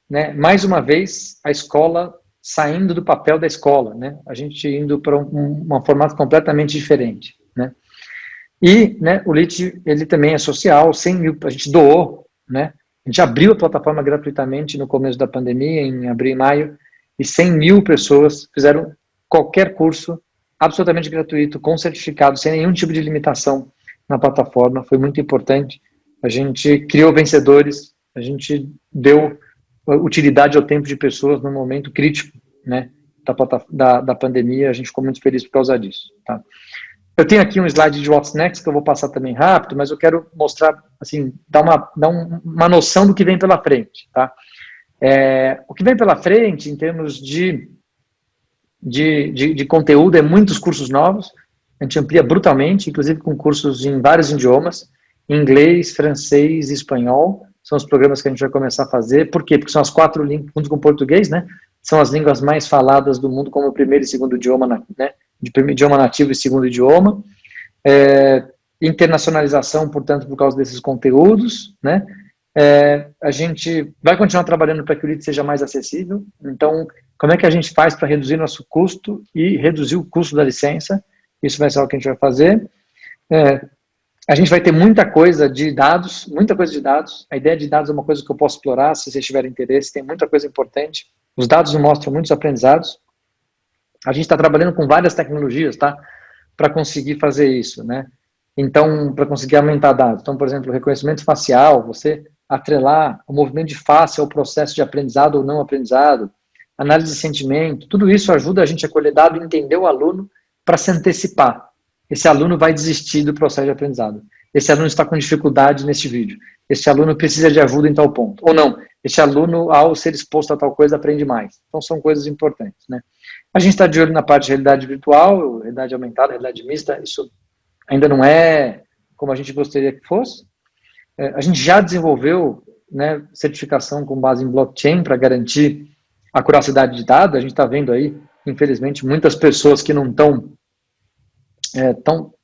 né? Mais uma vez, a escola saindo do papel da escola, né? A gente indo para um formato completamente diferente, né? E, né, o LIT, ele também é social, 100 mil, a gente doou, né? A gente abriu a plataforma gratuitamente no começo da pandemia, em abril e maio, e 100 mil pessoas fizeram qualquer curso absolutamente gratuito, com certificado, sem nenhum tipo de limitação na plataforma. Foi muito importante. A gente criou vencedores, a gente deu utilidade ao tempo de pessoas no momento crítico, né, da pandemia. A gente ficou muito feliz por causa disso, tá? Eu tenho aqui um slide de What's Next que eu vou passar também rápido, mas eu quero mostrar, assim, dar uma noção do que vem pela frente, tá? O que vem pela frente, em termos de conteúdo, é muitos cursos novos. A gente amplia brutalmente, inclusive com cursos em vários idiomas, inglês, francês e espanhol. São os programas que a gente vai começar a fazer. Por quê? Porque são as 4 línguas, junto com o português, né? São as línguas mais faladas do mundo como primeiro e segundo idioma, né? De primeiro idioma nativo e segundo idioma. Internacionalização, portanto, por causa desses conteúdos, né? A gente vai continuar trabalhando para que o LIT seja mais acessível. Então, como é que a gente faz para reduzir nosso custo e reduzir o custo da licença? Isso vai ser o que a gente vai fazer. A gente vai ter muita coisa de dados, muita coisa de dados. A ideia de dados é uma coisa que eu posso explorar, se vocês tiverem interesse, tem muita coisa importante. Os dados nos mostram muitos aprendizados. A gente está trabalhando com várias tecnologias, tá? Para conseguir fazer isso, né? Então, para conseguir aumentar dados. Então, por exemplo, reconhecimento facial, você atrelar o movimento de face ao processo de aprendizado ou não aprendizado, análise de sentimento, tudo isso ajuda a gente a colher dado e entender o aluno para se antecipar. Esse aluno vai desistir do processo de aprendizado. Esse aluno está com dificuldade neste vídeo. Esse aluno precisa de ajuda em tal ponto. Ou não, esse aluno, ao ser exposto a tal coisa, aprende mais. Então, são coisas importantes, né? A gente está de olho na parte de realidade virtual, realidade aumentada, realidade mista. Isso ainda não é como a gente gostaria que fosse. A gente já desenvolveu, né, certificação com base em blockchain para garantir a acuracidade de dados. A gente está vendo aí, infelizmente, muitas pessoas que não estão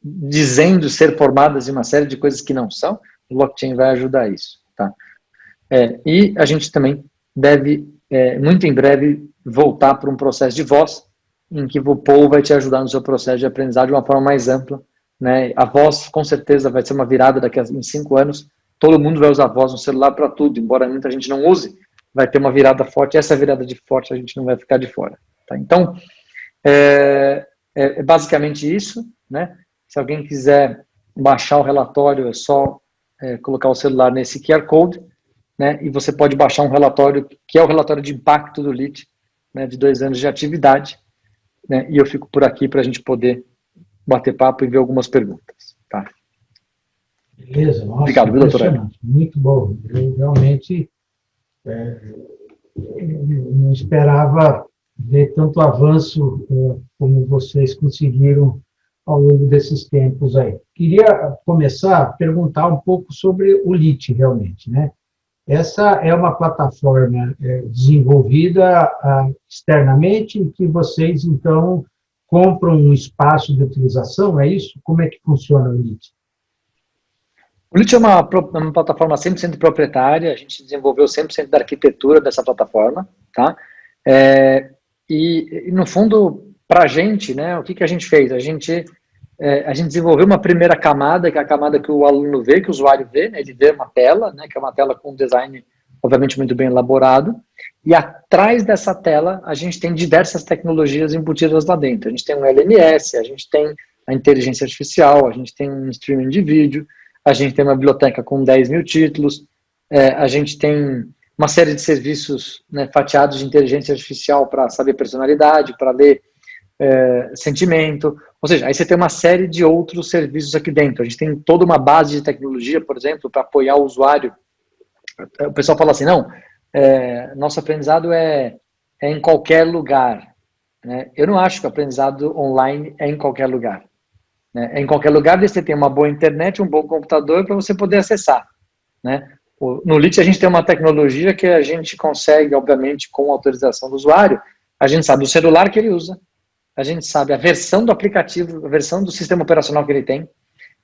dizendo ser formadas em uma série de coisas que não são. O blockchain vai ajudar isso, tá? E a gente também deve, muito em breve, voltar para um processo de voz, em que o Paul vai te ajudar no seu processo de aprendizado de uma forma mais ampla, né? A voz, com certeza, vai ser uma virada daqui a 5 anos. Todo mundo vai usar a voz no celular para tudo, embora muita gente não use, vai ter uma virada forte. Essa virada de forte a gente não vai ficar de fora, tá? Então, é basicamente isso, né? Se alguém quiser baixar o relatório, é só colocar o celular nesse QR Code, né? E você pode baixar um relatório, que é o relatório de impacto do LIT, né, de 2 anos de atividade, né? E eu fico por aqui para a gente poder bater papo e ver algumas perguntas, tá? Beleza, nossa, obrigado, viu, doutora? Muito bom. Eu realmente não esperava ver tanto avanço como vocês conseguiram ao longo desses tempos aí. Queria começar a perguntar um pouco sobre o LIT, realmente, né? Essa é uma plataforma desenvolvida externamente, em que vocês, então, compram um espaço de utilização, é isso? Como é que funciona o LIT? O LIT é uma plataforma 100% proprietária, a gente desenvolveu 100% da arquitetura dessa plataforma, tá? E no fundo, para a gente, né, o que a gente fez? A gente desenvolveu uma primeira camada, que é a camada que o aluno vê, que o usuário vê, né? Ele vê uma tela, né, que é uma tela com um design, obviamente, muito bem elaborado, e atrás dessa tela a gente tem diversas tecnologias embutidas lá dentro. A gente tem um LMS, a gente tem a inteligência artificial, a gente tem um streaming de vídeo, a gente tem uma biblioteca com 10 mil títulos, a gente tem uma série de serviços, né, fatiados de inteligência artificial para saber personalidade, para ler sentimento, ou seja, aí você tem uma série de outros serviços aqui dentro. A gente tem toda uma base de tecnologia, por exemplo, para apoiar o usuário. O pessoal fala assim, não, nosso aprendizado é em qualquer lugar, né? Eu não acho que o aprendizado online é em qualquer lugar, né? É em qualquer lugar desde que você tem uma boa internet, um bom computador para você poder acessar, né? No LIT a gente tem uma tecnologia que a gente consegue, obviamente, com autorização do usuário, a gente sabe o celular que ele usa, a gente sabe a versão do aplicativo, a versão do sistema operacional que ele tem,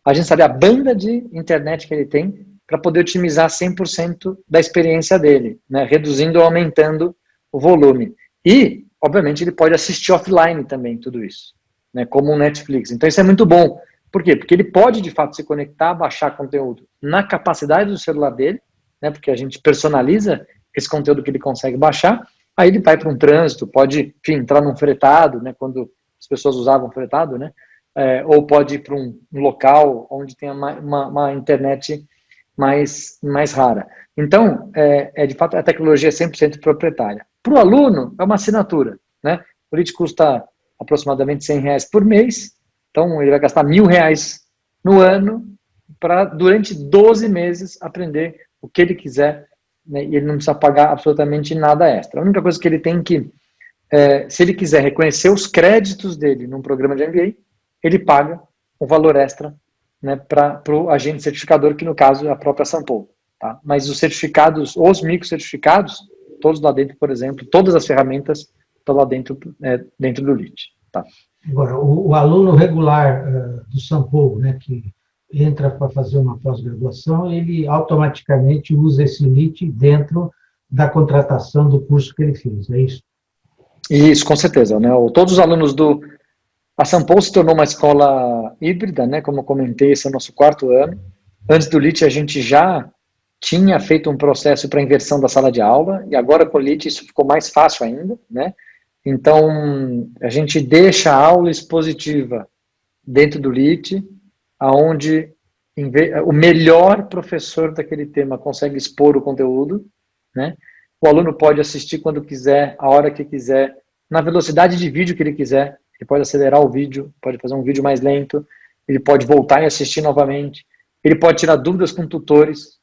a gente sabe a banda de internet que ele tem para poder otimizar 100% da experiência dele, né? Reduzindo ou aumentando o volume. E, obviamente, ele pode assistir offline também tudo isso, né? Como um Netflix. Então, isso é muito bom. Por quê? Porque ele pode, de fato, se conectar, baixar conteúdo na capacidade do celular dele, né? Porque a gente personaliza esse conteúdo que ele consegue baixar, aí ele vai para um trânsito, pode, enfim, entrar num fretado, né? Quando as pessoas usavam fretado, né? Ou pode ir para um local onde tem uma internet mais rara. Então, de fato, a tecnologia é 100% proprietária. Para o aluno, é uma assinatura, né? O LIT custa aproximadamente R$100 por mês, então ele vai gastar R$1.000 no ano para, durante 12 meses, aprender o que ele quiser, né? E ele não precisa pagar absolutamente nada extra. A única coisa que ele tem que, se ele quiser reconhecer os créditos dele num programa de MBA, ele paga um valor extra, né, para o agente certificador, que no caso é a própria Sampo. Tá? Mas os certificados, os microcertificados, todos lá dentro, por exemplo, todas as ferramentas estão lá dentro, dentro do LIT. Tá? Agora, o aluno regular do Sampo, né, que entra para fazer uma pós-graduação, ele automaticamente usa esse LIT dentro da contratação do curso que ele fez, é isso? Isso, com certeza. Né? Todos os alunos A Sampo se tornou uma escola híbrida, né? Como eu comentei, esse é o nosso 4º ano. Antes do LIT, a gente já tinha feito um processo para inversão da sala de aula, e agora com o LIT isso ficou mais fácil ainda, né? Então, a gente deixa a aula expositiva dentro do LIT, onde o melhor professor daquele tema consegue expor o conteúdo, né? O aluno pode assistir quando quiser, a hora que quiser, na velocidade de vídeo que ele quiser. Ele pode acelerar o vídeo, pode fazer um vídeo mais lento, ele pode voltar e assistir novamente, ele pode tirar dúvidas com tutores,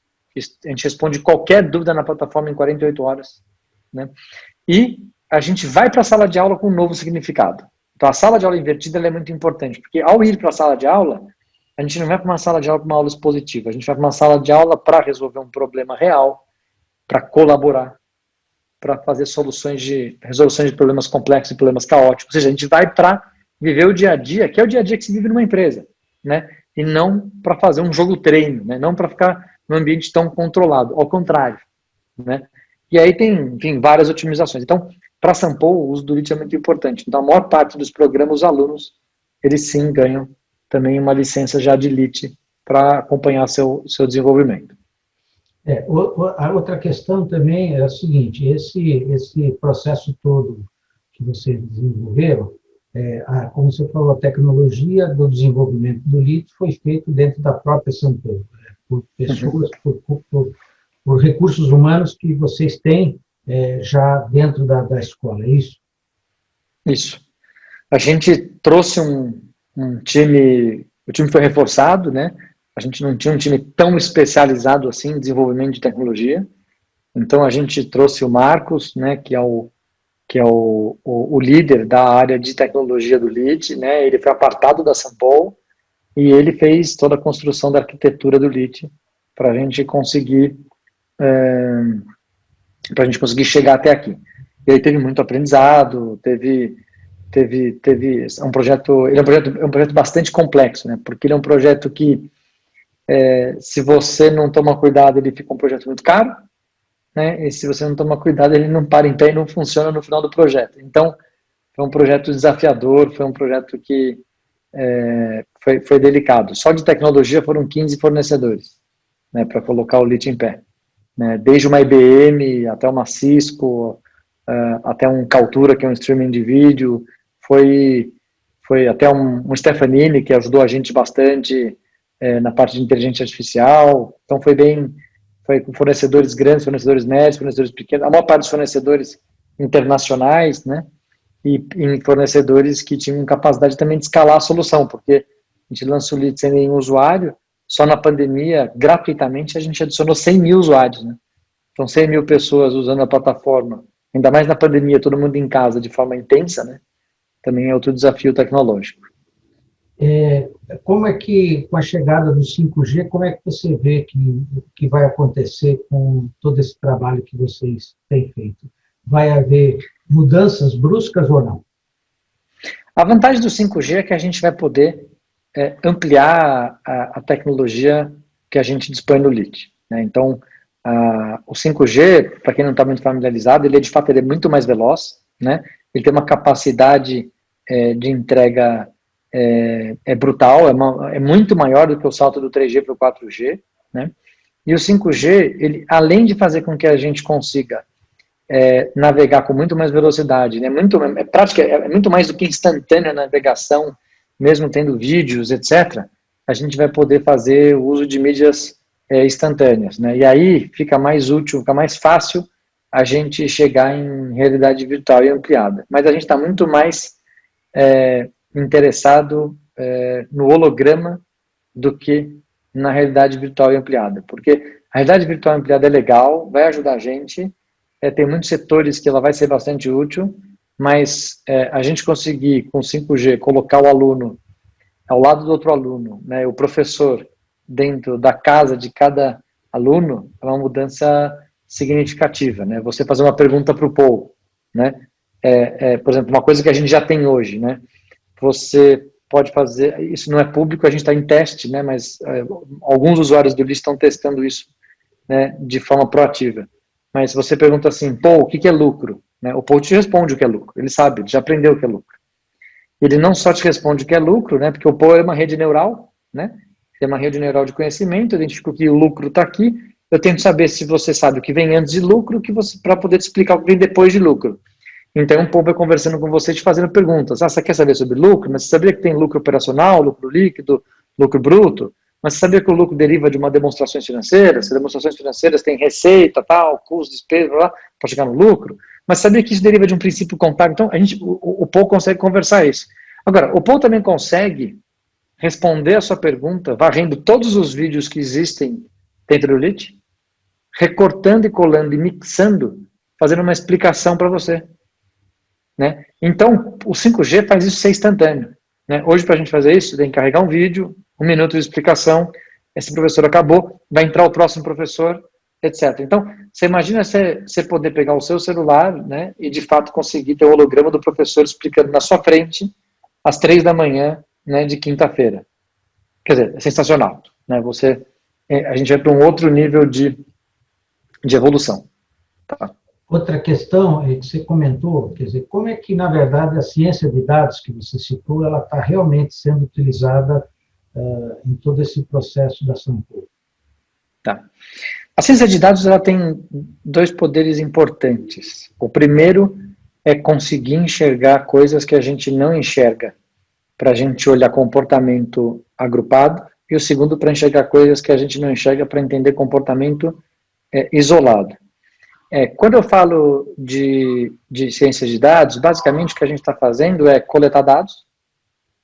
a gente responde qualquer dúvida na plataforma em 48 horas, né? E a gente vai para a sala de aula com um novo significado. Então, a sala de aula invertida ela é muito importante, porque ao ir para a sala de aula, a gente não vai para uma sala de aula para uma aula expositiva, a gente vai para uma sala de aula para resolver um problema real, para colaborar, para fazer resoluções de problemas complexos e problemas caóticos. Ou seja, a gente vai para viver o dia a dia, que é o dia a dia que se vive numa empresa, né? E não para fazer um jogo treino, né? Não para ficar num ambiente tão controlado, ao contrário, né? E aí tem, enfim, várias otimizações. Então, para a Sampo, o uso do LIT é muito importante. Então, a maior parte dos programas, os alunos, eles sim ganham também uma licença já de LIT para acompanhar seu desenvolvimento. A outra questão também é a seguinte, esse processo todo que vocês desenvolveram, como você falou, a tecnologia do desenvolvimento do LIT foi feito dentro da própria Sampo, por pessoas, por recursos humanos que vocês têm já dentro da escola, é isso? Isso. A gente trouxe um time, o time foi reforçado, né? A gente não tinha um time tão especializado assim em desenvolvimento de tecnologia. Então, a gente trouxe o Marcos, né, que é o líder da área de tecnologia do LIT, né? Ele foi apartado da Sampo e ele fez toda a construção da arquitetura do LIT para a gente conseguir chegar até aqui. E aí teve muito aprendizado, teve um projeto, ele é um projeto bastante complexo, né? Porque ele é um projeto que se você não toma cuidado, ele fica um projeto muito caro, né? E se você não toma cuidado, ele não para em pé e não funciona no final do projeto. Então, foi um projeto desafiador, foi um projeto que foi delicado. Só de tecnologia foram 15 fornecedores, né, para colocar o LIT em pé. Né? Desde uma IBM até uma Cisco, até um Kaltura, que é um streaming de vídeo, foi até um Stefanini, que ajudou a gente bastante na parte de inteligência artificial. Então foi com fornecedores grandes, fornecedores médios, fornecedores pequenos, a maior parte dos fornecedores internacionais, né? e em fornecedores que tinham capacidade também de escalar a solução, porque a gente lança o Lead sem nenhum usuário, só na pandemia, gratuitamente, a gente adicionou 100 mil usuários, né? Então, 100 mil pessoas usando a plataforma, ainda mais na pandemia, todo mundo em casa de forma intensa, né? Também é outro desafio tecnológico. Como é que, com a chegada do 5G, como é que você vê que vai acontecer com todo esse trabalho que vocês têm feito? Vai haver mudanças bruscas ou não? A vantagem do 5G é que a gente vai poder ampliar a tecnologia que a gente dispõe no LIT, né? Então, o 5G, para quem não está muito familiarizado, ele de fato ele é muito mais veloz, né? Ele tem uma capacidade de entrega brutal, é muito maior do que o salto do 3G para o 4G, né? E o 5G, ele, além de fazer com que a gente consiga navegar com muito mais velocidade, né? É muito mais do que instantânea navegação, mesmo tendo vídeos, etc., a gente vai poder fazer o uso de mídias instantâneas, né? E aí fica mais útil, fica mais fácil a gente chegar em realidade virtual e ampliada. Mas a gente está muito mais interessado no holograma do que na realidade virtual e ampliada, porque a realidade virtual e ampliada é legal, vai ajudar a gente, tem muitos setores que ela vai ser bastante útil, mas a gente conseguir, com 5G, colocar o aluno ao lado do outro aluno, né, o professor dentro da casa de cada aluno, é uma mudança significativa, né? Você fazer uma pergunta para o Paul, né? Por exemplo, uma coisa que a gente já tem hoje, né? Você pode fazer, isso não é público, a gente está em teste, né? Mas alguns usuários do LIS estão testando isso, né, de forma proativa. Mas você pergunta assim, Paul, o que é lucro? Né? O Paul te responde o que é lucro, ele sabe, ele já aprendeu o que é lucro. Ele não só te responde o que é lucro, né, porque o Paul é uma rede neural, né, é uma rede neural de conhecimento, eu identifico que o lucro está aqui, eu tento saber se você sabe o que vem antes de lucro, para poder te explicar o que vem depois de lucro. Então, o Paul vai conversando com você, te fazendo perguntas. Você quer saber sobre lucro? Mas você sabia que tem lucro operacional, lucro líquido, lucro bruto? Mas você sabia que o lucro deriva de uma demonstrações financeiras? As demonstrações financeiras têm receita, tal, custo, despesa, para chegar no lucro? Mas sabia que isso deriva de um princípio contábil? Então, o Paul consegue conversar isso. Agora, o Paul também consegue responder a sua pergunta, varrendo todos os vídeos que existem dentro do LIT, recortando e colando e mixando, fazendo uma explicação para você. Né? Então, o 5G faz isso ser instantâneo. Né? Hoje, para a gente fazer isso, tem que carregar um vídeo, 1 minuto de explicação, esse professor acabou, vai entrar o próximo professor, etc. Então, você imagina você poder pegar o seu celular, né, e de fato conseguir ter o holograma do professor explicando na sua frente, às 3 da manhã, né, de quinta-feira. Quer dizer, é sensacional. Né? A gente vai para um outro nível de evolução. Tá? Outra questão é que você comentou, quer dizer, como é que, na verdade, a ciência de dados que você citou, ela está realmente sendo utilizada em todo esse processo da Sampo? Tá. A ciência de dados ela tem 2 poderes importantes. O primeiro é conseguir enxergar coisas que a gente não enxerga, para a gente olhar comportamento agrupado, e o segundo para enxergar coisas que a gente não enxerga para entender comportamento isolado. Quando eu falo de ciência de dados, basicamente o que a gente está fazendo é coletar dados,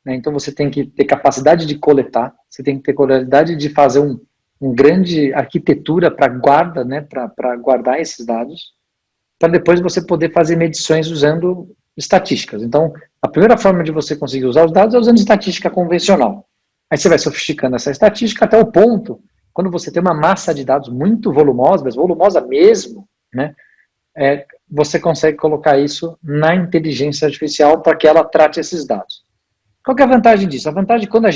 né? Então você tem que ter capacidade de coletar, você tem que ter capacidade de fazer um grande arquitetura para guarda, né, para guardar esses dados, para depois você poder fazer medições usando estatísticas. Então, a primeira forma de você conseguir usar os dados é usando estatística convencional. Aí você vai sofisticando essa estatística até o ponto, quando você tem uma massa de dados muito volumosa, mas volumosa mesmo, né, você consegue colocar isso na inteligência artificial para que ela trate esses dados. Qual que é a vantagem disso? A vantagem é que quando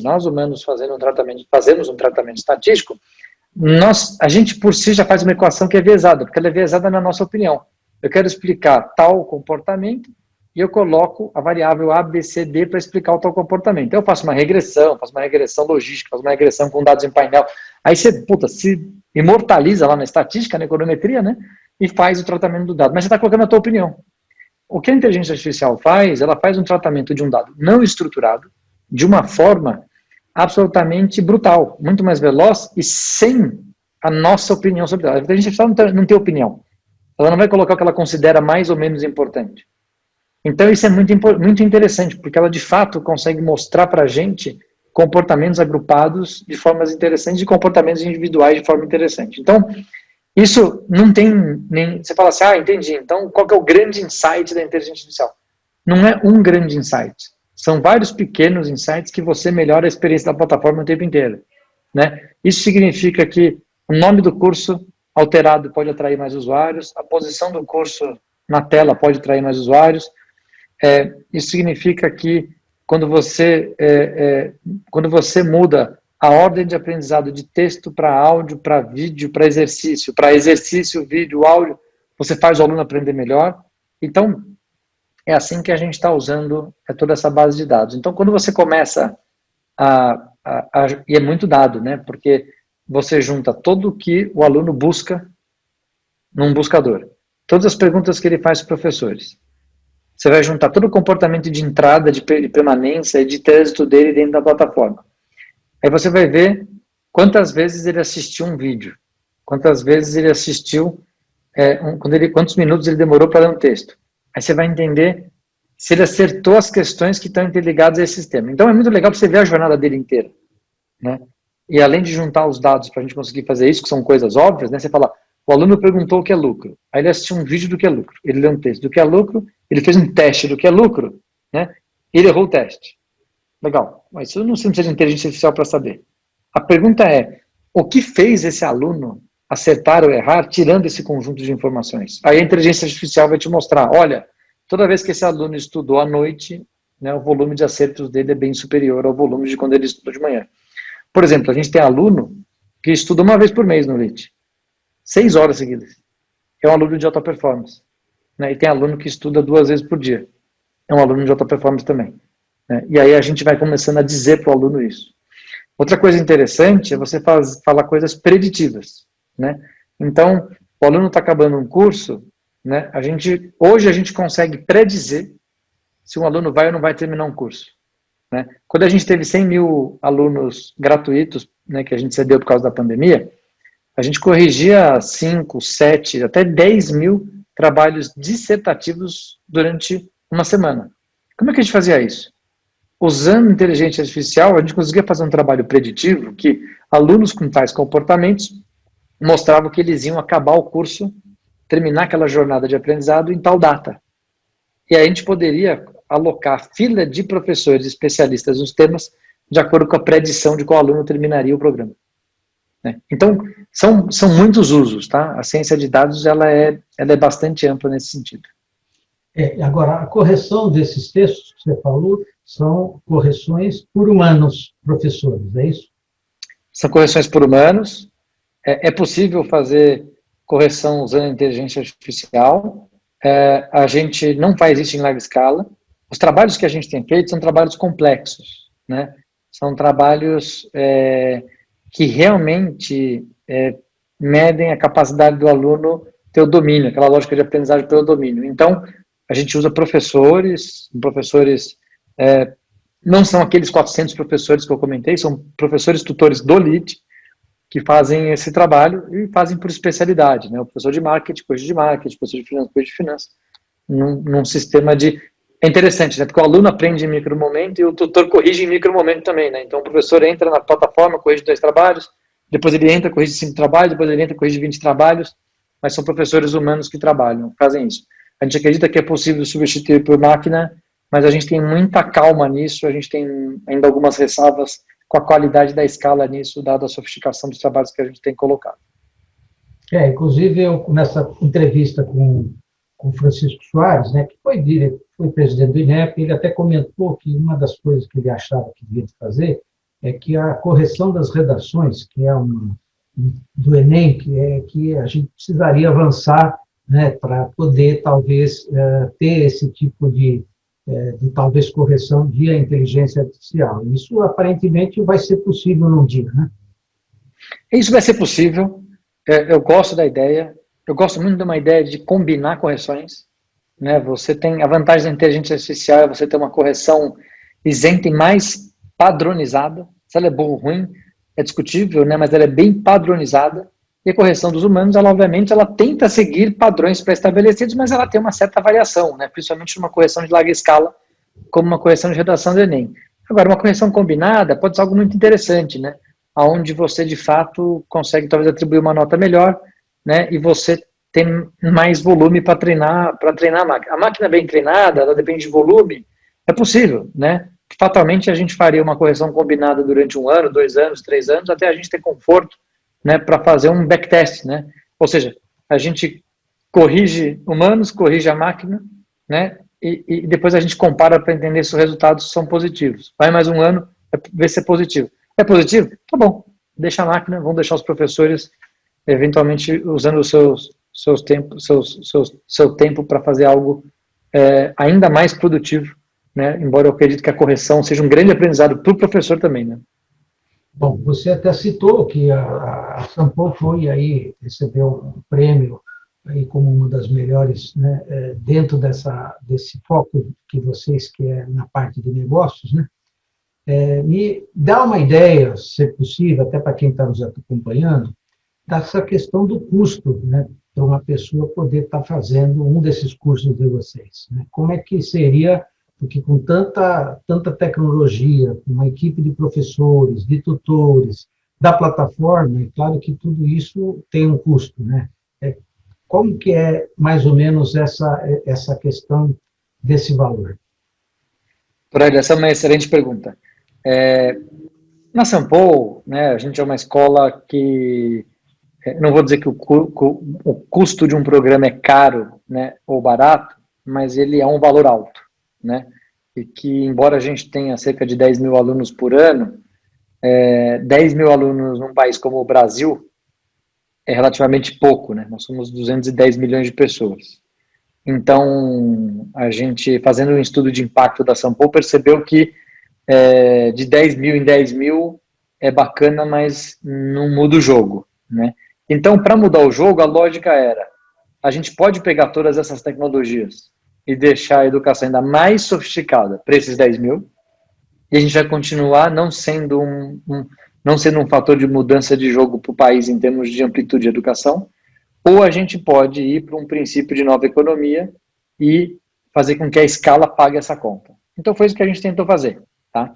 nós humanos, fazemos um tratamento estatístico, a gente por si já faz uma equação que é viesada, porque ela é viesada na nossa opinião. Eu quero explicar tal comportamento e eu coloco a variável A, B, C, D para explicar o tal comportamento. Então eu faço uma regressão logística, faço uma regressão com dados em painel. Aí você, se imortaliza lá na estatística, na econometria, né? E faz o tratamento do dado. Mas você está colocando a tua opinião. O que a inteligência artificial faz? Ela faz um tratamento de um dado não estruturado, de uma forma absolutamente brutal, muito mais veloz e sem a nossa opinião sobre ela. A inteligência artificial não tem opinião. Ela não vai colocar o que ela considera mais ou menos importante. Então isso é muito interessante, porque ela de fato consegue mostrar para a gente comportamentos agrupados de formas interessantes e comportamentos individuais de forma interessante. Então, isso não tem nem... Você fala assim, entendi, então qual que é o grande insight da inteligência artificial? Não é um grande insight, são vários pequenos insights que você melhora a experiência da plataforma o tempo inteiro, né? Isso significa que o nome do curso alterado pode atrair mais usuários, a posição do curso na tela pode atrair mais usuários. Isso significa que quando você muda a ordem de aprendizado de texto para áudio, para vídeo, para exercício, vídeo, áudio, você faz o aluno aprender melhor. Então, é assim que a gente está usando toda essa base de dados. Então, quando você começa e é muito dado, né? Porque você junta tudo o que o aluno busca num buscador. Todas as perguntas que ele faz para os professores. Você vai juntar todo o comportamento de entrada, de permanência e de trânsito dele dentro da plataforma. Aí você vai ver quantas vezes ele assistiu um vídeo, quantas vezes ele assistiu, quantos minutos ele demorou para ler um texto. Aí você vai entender se ele acertou as questões que estão interligadas a esse sistema. Então é muito legal para você ver a jornada dele inteira, né? E além de juntar os dados para a gente conseguir fazer isso, que são coisas óbvias, né? Você fala, o aluno perguntou o que é lucro. Aí ele assistiu um vídeo do que é lucro. Ele leu um texto do que é lucro, ele fez um teste do que é lucro, né? E ele errou o teste. Legal, mas isso não precisa de inteligência artificial para saber. A pergunta é, o que fez esse aluno acertar ou errar, tirando esse conjunto de informações? Aí a inteligência artificial vai te mostrar, olha, toda vez que esse aluno estudou à noite, né, o volume de acertos dele é bem superior ao volume de quando ele estudou de manhã. Por exemplo, a gente tem aluno que estuda uma vez por mês no LIT, 6 horas seguidas. É um aluno de alta performance. Né? E tem aluno que estuda 2 vezes por dia. É um aluno de alta performance também. Né? E aí a gente vai começando a dizer para o aluno isso. Outra coisa interessante é você falar coisas preditivas. Né? Então, o aluno está acabando um curso, né? Hoje a gente consegue predizer se um aluno vai ou não vai terminar um curso. Né? Quando a gente teve 100 mil alunos gratuitos, né, que a gente cedeu por causa da pandemia, a gente corrigia 5, 7, até 10 mil trabalhos dissertativos durante uma semana. Como é que a gente fazia isso? Usando inteligência artificial, a gente conseguia fazer um trabalho preditivo que alunos com tais comportamentos mostravam que eles iam acabar o curso, terminar aquela jornada de aprendizado em tal data. E aí a gente poderia alocar fila de professores especialistas nos temas de acordo com a predição de qual aluno terminaria o programa. Então, são muitos usos, tá? A ciência de dados, ela é bastante ampla nesse sentido. Agora, a correção desses textos que você falou são correções por humanos, professores, é isso? São correções por humanos. É possível fazer correção usando a inteligência artificial. A gente não faz isso em larga escala. Os trabalhos que a gente tem feito são trabalhos complexos, né? São trabalhos que realmente medem a capacidade do aluno ter o domínio, aquela lógica de aprendizagem pelo domínio. Então, a gente usa professores não são aqueles 400 professores que eu comentei, são professores tutores do LIT, que fazem esse trabalho e fazem por especialidade, né? O professor de marketing, coisa de marketing, o professor de finanças, coisa de finanças, num sistema de... É interessante, né? Porque o aluno aprende em micromomento e o tutor corrige em micromomento também, né? Então o professor entra na plataforma, corrige 2 trabalhos, depois ele entra, corrige 5 trabalhos, depois ele entra, corrige 20 trabalhos, mas são professores humanos que trabalham, fazem isso. A gente acredita que é possível substituir por máquina, mas a gente tem muita calma nisso, a gente tem ainda algumas ressalvas com a qualidade da escala nisso, dada a sofisticação dos trabalhos que a gente tem colocado. Inclusive, eu, nessa entrevista com Francisco Soares, né, que foi presidente do INEP, ele até comentou que uma das coisas que ele achava que devia fazer é que a correção das redações, que é do Enem, que a gente precisaria avançar, né, para poder, talvez, ter esse tipo de talvez correção via inteligência artificial. Isso, aparentemente, vai ser possível num dia, né? Isso vai ser possível. Eu gosto da ideia. Eu gosto muito de uma ideia de combinar correções. Né? Você tem a vantagem da inteligência artificial é você ter uma correção isenta e mais padronizada. Se ela é boa ou ruim, é discutível, né? Mas ela é bem padronizada. E a correção dos humanos, ela obviamente, ela tenta seguir padrões pré-estabelecidos, mas ela tem uma certa variação, né? Principalmente numa correção de larga escala, como uma correção de redação do Enem. Agora, uma correção combinada pode ser algo muito interessante, né? Onde você, de fato, consegue talvez atribuir uma nota melhor, né? E você tem mais volume para treinar a máquina. A máquina bem treinada, ela depende de volume, é possível, né? Fatalmente a gente faria uma correção combinada durante 1 ano, 2 anos, 3 anos, até a gente ter conforto, né, para fazer um backtest, né? Ou seja, a gente corrige humanos, corrige a máquina, né? E depois a gente compara para entender se os resultados são positivos. Vai mais 1 ano, ver se é positivo. É positivo? Tá bom. Deixa a máquina, vamos deixar os professores eventualmente usando o seu tempo para fazer algo ainda mais produtivo, né? Embora eu acredite que a correção seja um grande aprendizado para o professor também, né? Bom, você até citou que a Sampo foi aí, recebeu um prêmio aí como uma das melhores, né, dentro desse foco que vocês, que é na parte de negócios, né? Me dá uma ideia, se possível, até para quem está nos acompanhando, dessa questão do custo, né, para uma pessoa poder estar fazendo um desses cursos de vocês, né? Como é que seria, porque com tanta tecnologia, com uma equipe de professores, de tutores, da plataforma, é claro que tudo isso tem um custo, né? Como que é mais ou menos essa questão desse valor? Por essa é uma excelente pergunta. Na Sampo, né, a gente é uma escola que, não vou dizer que o custo de um programa é caro, né, ou barato, mas ele é um valor alto, né, e que, embora a gente tenha cerca de 10 mil alunos por ano, 10 mil alunos num país como o Brasil é relativamente pouco, né, nós somos 210 milhões de pessoas. Então, a gente, fazendo um estudo de impacto da Sampo, percebeu que de 10 mil em 10 mil é bacana, mas não muda o jogo, né? Então, para mudar o jogo, a lógica era, a gente pode pegar todas essas tecnologias e deixar a educação ainda mais sofisticada para esses 10 mil, e a gente vai continuar não sendo um fator de mudança de jogo para o país em termos de amplitude de educação, ou a gente pode ir para um princípio de nova economia e fazer com que a escala pague essa conta. Então, foi isso que a gente tentou fazer. Tá?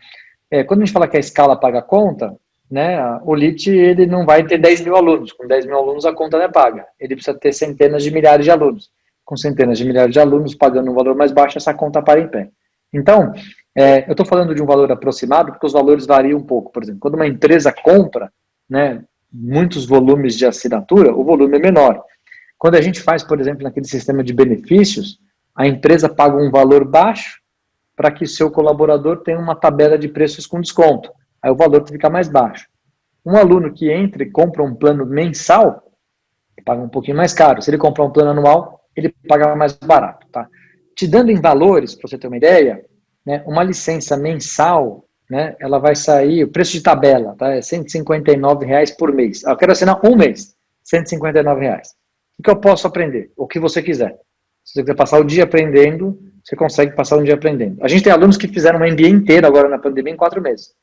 Quando a gente fala que a escala paga a conta, né, o LIT ele não vai ter 10 mil alunos. Com 10 mil alunos a conta não é paga. Ele precisa ter centenas de milhares de alunos. Com centenas de milhares de alunos pagando um valor mais baixo, essa conta para em pé. Então, eu estou falando de um valor aproximado porque os valores variam um pouco. Por exemplo, quando uma empresa compra, né, muitos volumes de assinatura, o volume é menor. Quando a gente faz, por exemplo, naquele sistema de benefícios, a empresa paga um valor baixo para que seu colaborador tenha uma tabela de preços com desconto. Aí o valor fica mais baixo. Um aluno que entra e compra um plano mensal, paga um pouquinho mais caro. Se ele comprar um plano anual, ele paga mais barato. Tá? Te dando em valores, para você ter uma ideia, né, uma licença mensal, né, ela vai sair, o preço de tabela, tá, é R$ 159 por mês. Eu quero assinar um mês, R$ 159. O que eu posso aprender? O que você quiser. Se você quiser passar o dia aprendendo, você consegue passar um dia aprendendo. A gente tem alunos que fizeram um MBA inteiro agora na pandemia em 4 meses.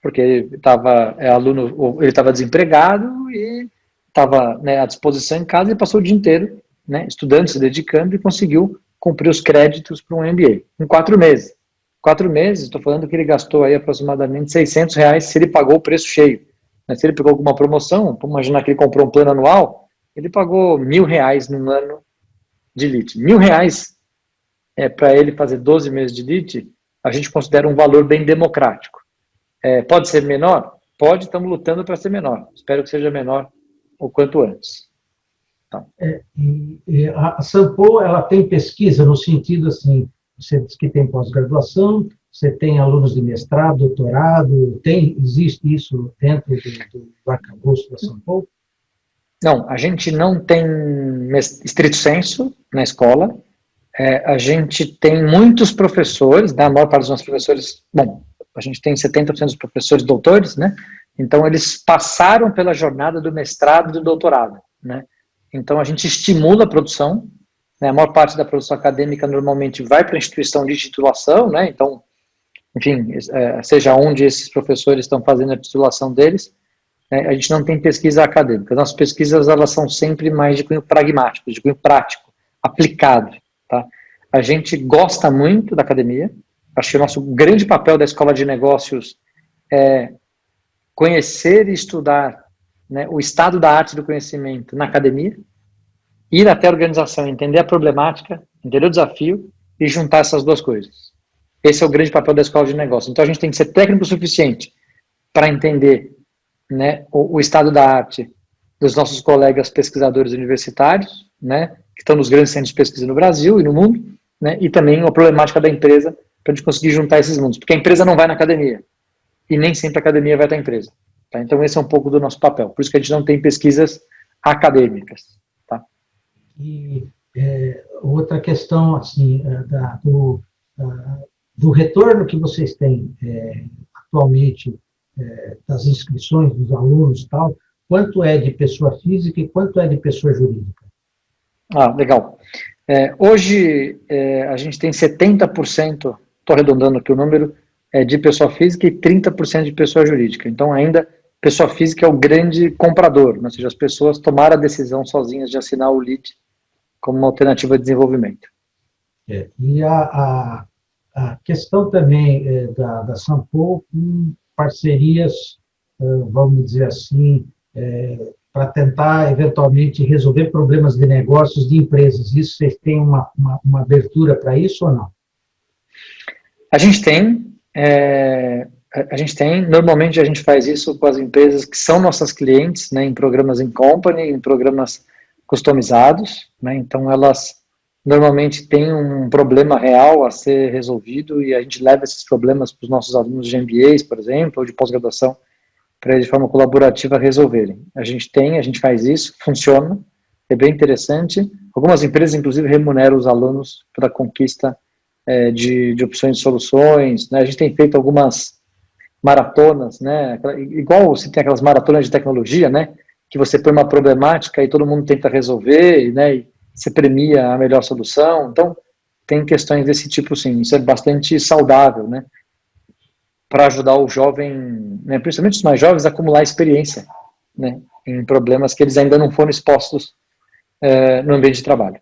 Porque ele estava desempregado e estava, né, à disposição em casa e passou o dia inteiro, né, estudando, se dedicando e conseguiu cumprir os créditos para um MBA. Em 4 meses. 4 meses, estou falando que ele gastou aí aproximadamente R$ 600 se ele pagou o preço cheio. Se ele pegou alguma promoção, vamos imaginar que ele comprou um plano anual, ele pagou R$ 1.000 num ano de LIT. R$ 1.000 para ele fazer 12 meses de LIT, a gente considera um valor bem democrático. Pode ser menor? Pode, estamos lutando para ser menor. Espero que seja menor o quanto antes. Então. A Sampo, ela tem pesquisa no sentido assim, você diz que tem pós-graduação, você tem alunos de mestrado, doutorado, existe isso dentro do arcabouço da Sampo? Não, a gente não tem estrito senso na escola. A gente tem muitos professores, né, a maior parte dos nossos professores, bom, a gente tem 70% dos professores doutores, né? Então, eles passaram pela jornada do mestrado e do doutorado, né? Então, a gente estimula a produção, né? A maior parte da produção acadêmica normalmente vai para a instituição de titulação, né? Então, enfim, seja onde esses professores estão fazendo a titulação deles, né, a gente não tem pesquisa acadêmica. Nossas pesquisas, elas são sempre mais de cunho pragmático, de cunho prático, aplicado, tá? A gente gosta muito da academia. Acho que o nosso grande papel da Escola de Negócios é conhecer e estudar, né, o estado da arte do conhecimento na academia, ir até a organização, entender a problemática, entender o desafio e juntar essas duas coisas. Esse é o grande papel da Escola de Negócios. Então, a gente tem que ser técnico o suficiente para entender, né, o estado da arte dos nossos colegas pesquisadores universitários, né, que estão nos grandes centros de pesquisa no Brasil e no mundo, né, e também a problemática da empresa, para a gente conseguir juntar esses mundos. Porque a empresa não vai na academia, e nem sempre a academia vai até a empresa. Tá? Então, esse é um pouco do nosso papel. Por isso que a gente não tem pesquisas acadêmicas. Tá? E outra questão, assim, do retorno que vocês têm atualmente das inscrições dos alunos e tal, quanto é de pessoa física e quanto é de pessoa jurídica? Ah, legal. Hoje, a gente tem 70%, estou arredondando aqui o número, de pessoa física e 30% de pessoa jurídica. Então, ainda, pessoa física é o grande comprador, né? Ou seja, as pessoas tomaram a decisão sozinhas de assinar o LEAD como uma alternativa de desenvolvimento. E a questão também da Sampo com parcerias, vamos dizer assim, para tentar, eventualmente, resolver problemas de negócios de empresas. Isso, vocês têm uma abertura para isso ou não? A gente tem, normalmente a gente faz isso com as empresas que são nossas clientes, né, em programas in company, em programas customizados, né, então elas normalmente têm um problema real a ser resolvido e a gente leva esses problemas para os nossos alunos de MBAs, por exemplo, ou de pós-graduação, para eles de forma colaborativa resolverem. A gente faz isso, funciona, é bem interessante. Algumas empresas, inclusive, remuneram os alunos pela conquista de opções de soluções, né? A gente tem feito algumas maratonas, né? Igual você tem aquelas maratonas de tecnologia, né? Que você põe uma problemática e todo mundo tenta resolver, né? E você premia a melhor solução. Então, tem questões desse tipo, sim. Isso é bastante saudável, né? Para ajudar o jovem, né? Principalmente os mais jovens, a acumular experiência, né? Em problemas que eles ainda não foram expostos no ambiente de trabalho.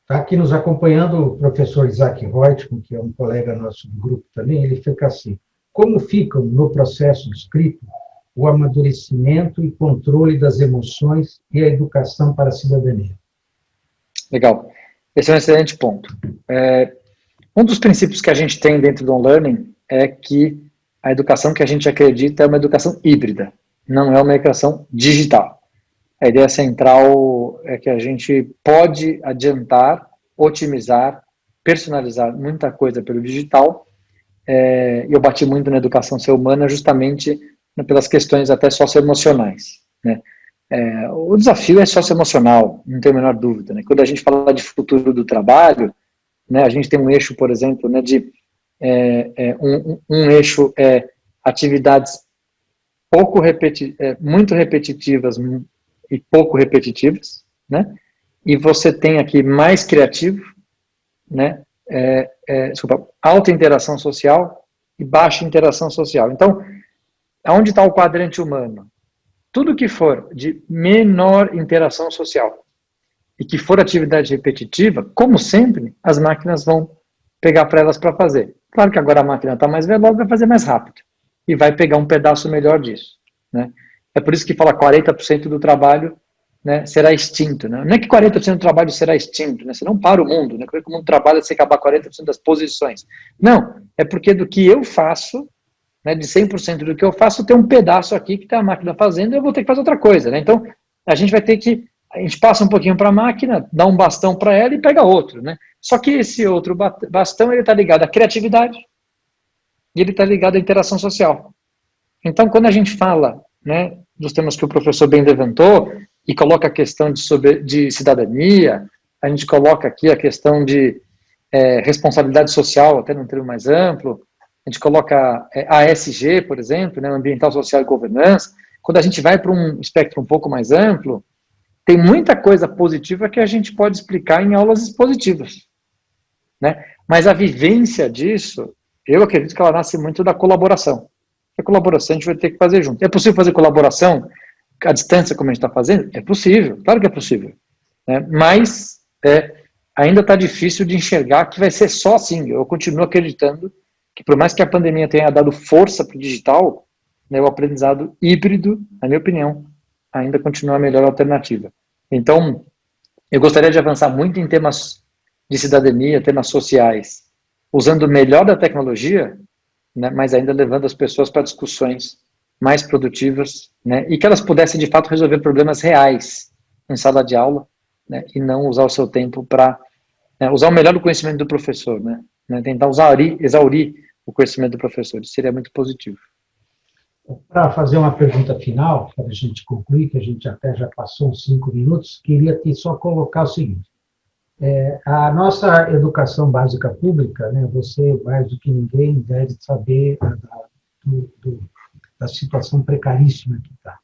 Está aqui nos acompanhando o professor Isaac Reutemann, que é um colega nosso do grupo também. Ele fica assim: como ficam no processo de escrita o amadurecimento e controle das emoções e a educação para a cidadania? Legal. Esse é um excelente ponto. Um dos princípios que a gente tem dentro do OnLearning é que a educação que a gente acredita é uma educação híbrida, não é uma educação digital. A ideia central é que a gente pode adiantar, otimizar, personalizar muita coisa pelo digital. Eu bati muito na educação ser humana justamente pelas questões até socioemocionais, né? O desafio é socioemocional, não tenho a menor dúvida, né? Quando a gente fala de futuro do trabalho, né, a gente tem um eixo, por exemplo, né, de um eixo atividades muito repetitivas e pouco repetitivas, né? E você tem aqui mais criativo, né? Alta interação social e baixa interação social. Então, aonde está o quadrante humano? Tudo que for de menor interação social e que for atividade repetitiva, como sempre, as máquinas vão pegar para elas para fazer. Claro que agora a máquina está mais veloz, vai fazer mais rápido e vai pegar um pedaço melhor disso, né? É por isso que fala 40% do trabalho, né, será extinto, né? Não é que 40% do trabalho será extinto, né? Você não para o mundo, né? Como é que o mundo trabalha se acabar 40% das posições? Não, é porque do que eu faço, né, de 100% do que eu faço, tem um pedaço aqui que está a máquina fazendo e eu vou ter que fazer outra coisa, né? Então, a gente passa um pouquinho para a máquina, dá um bastão para ela e pega outro, né? Só que esse outro bastão, ele está ligado à criatividade e ele está ligado à interação social. Então, quando a gente fala, né, dos temas que o professor bem levantou e coloca a questão de cidadania, a gente coloca aqui a questão de responsabilidade social, até num termo mais amplo, a gente coloca a ESG, por exemplo, né, ambiental, social e governança. Quando a gente vai para um espectro um pouco mais amplo, tem muita coisa positiva que a gente pode explicar em aulas expositivas, né? Mas a vivência disso, eu acredito que ela nasce muito da colaboração, A colaboração a gente vai ter que fazer junto. É possível fazer colaboração à distância, como a gente está fazendo? É possível, claro que é possível. Né? Mas ainda está difícil de enxergar que vai ser só assim. Eu continuo acreditando que, por mais que a pandemia tenha dado força para o digital, né, o aprendizado híbrido, na minha opinião, ainda continua a melhor alternativa. Então, eu gostaria de avançar muito em temas de cidadania, temas sociais, usando o melhor da tecnologia, né, mas ainda levando as pessoas para discussões mais produtivas, né, e que elas pudessem, de fato, resolver problemas reais em sala de aula, né, e não usar o seu tempo para usar o melhor do conhecimento do professor, né, tentar exaurir o conhecimento do professor. Isso seria muito positivo. Para fazer uma pergunta final, para a gente concluir, que a gente até já passou uns 5 minutos, queria só colocar o seguinte. A nossa educação básica pública, né, você, mais do que ninguém, deve saber da situação precaríssima que está.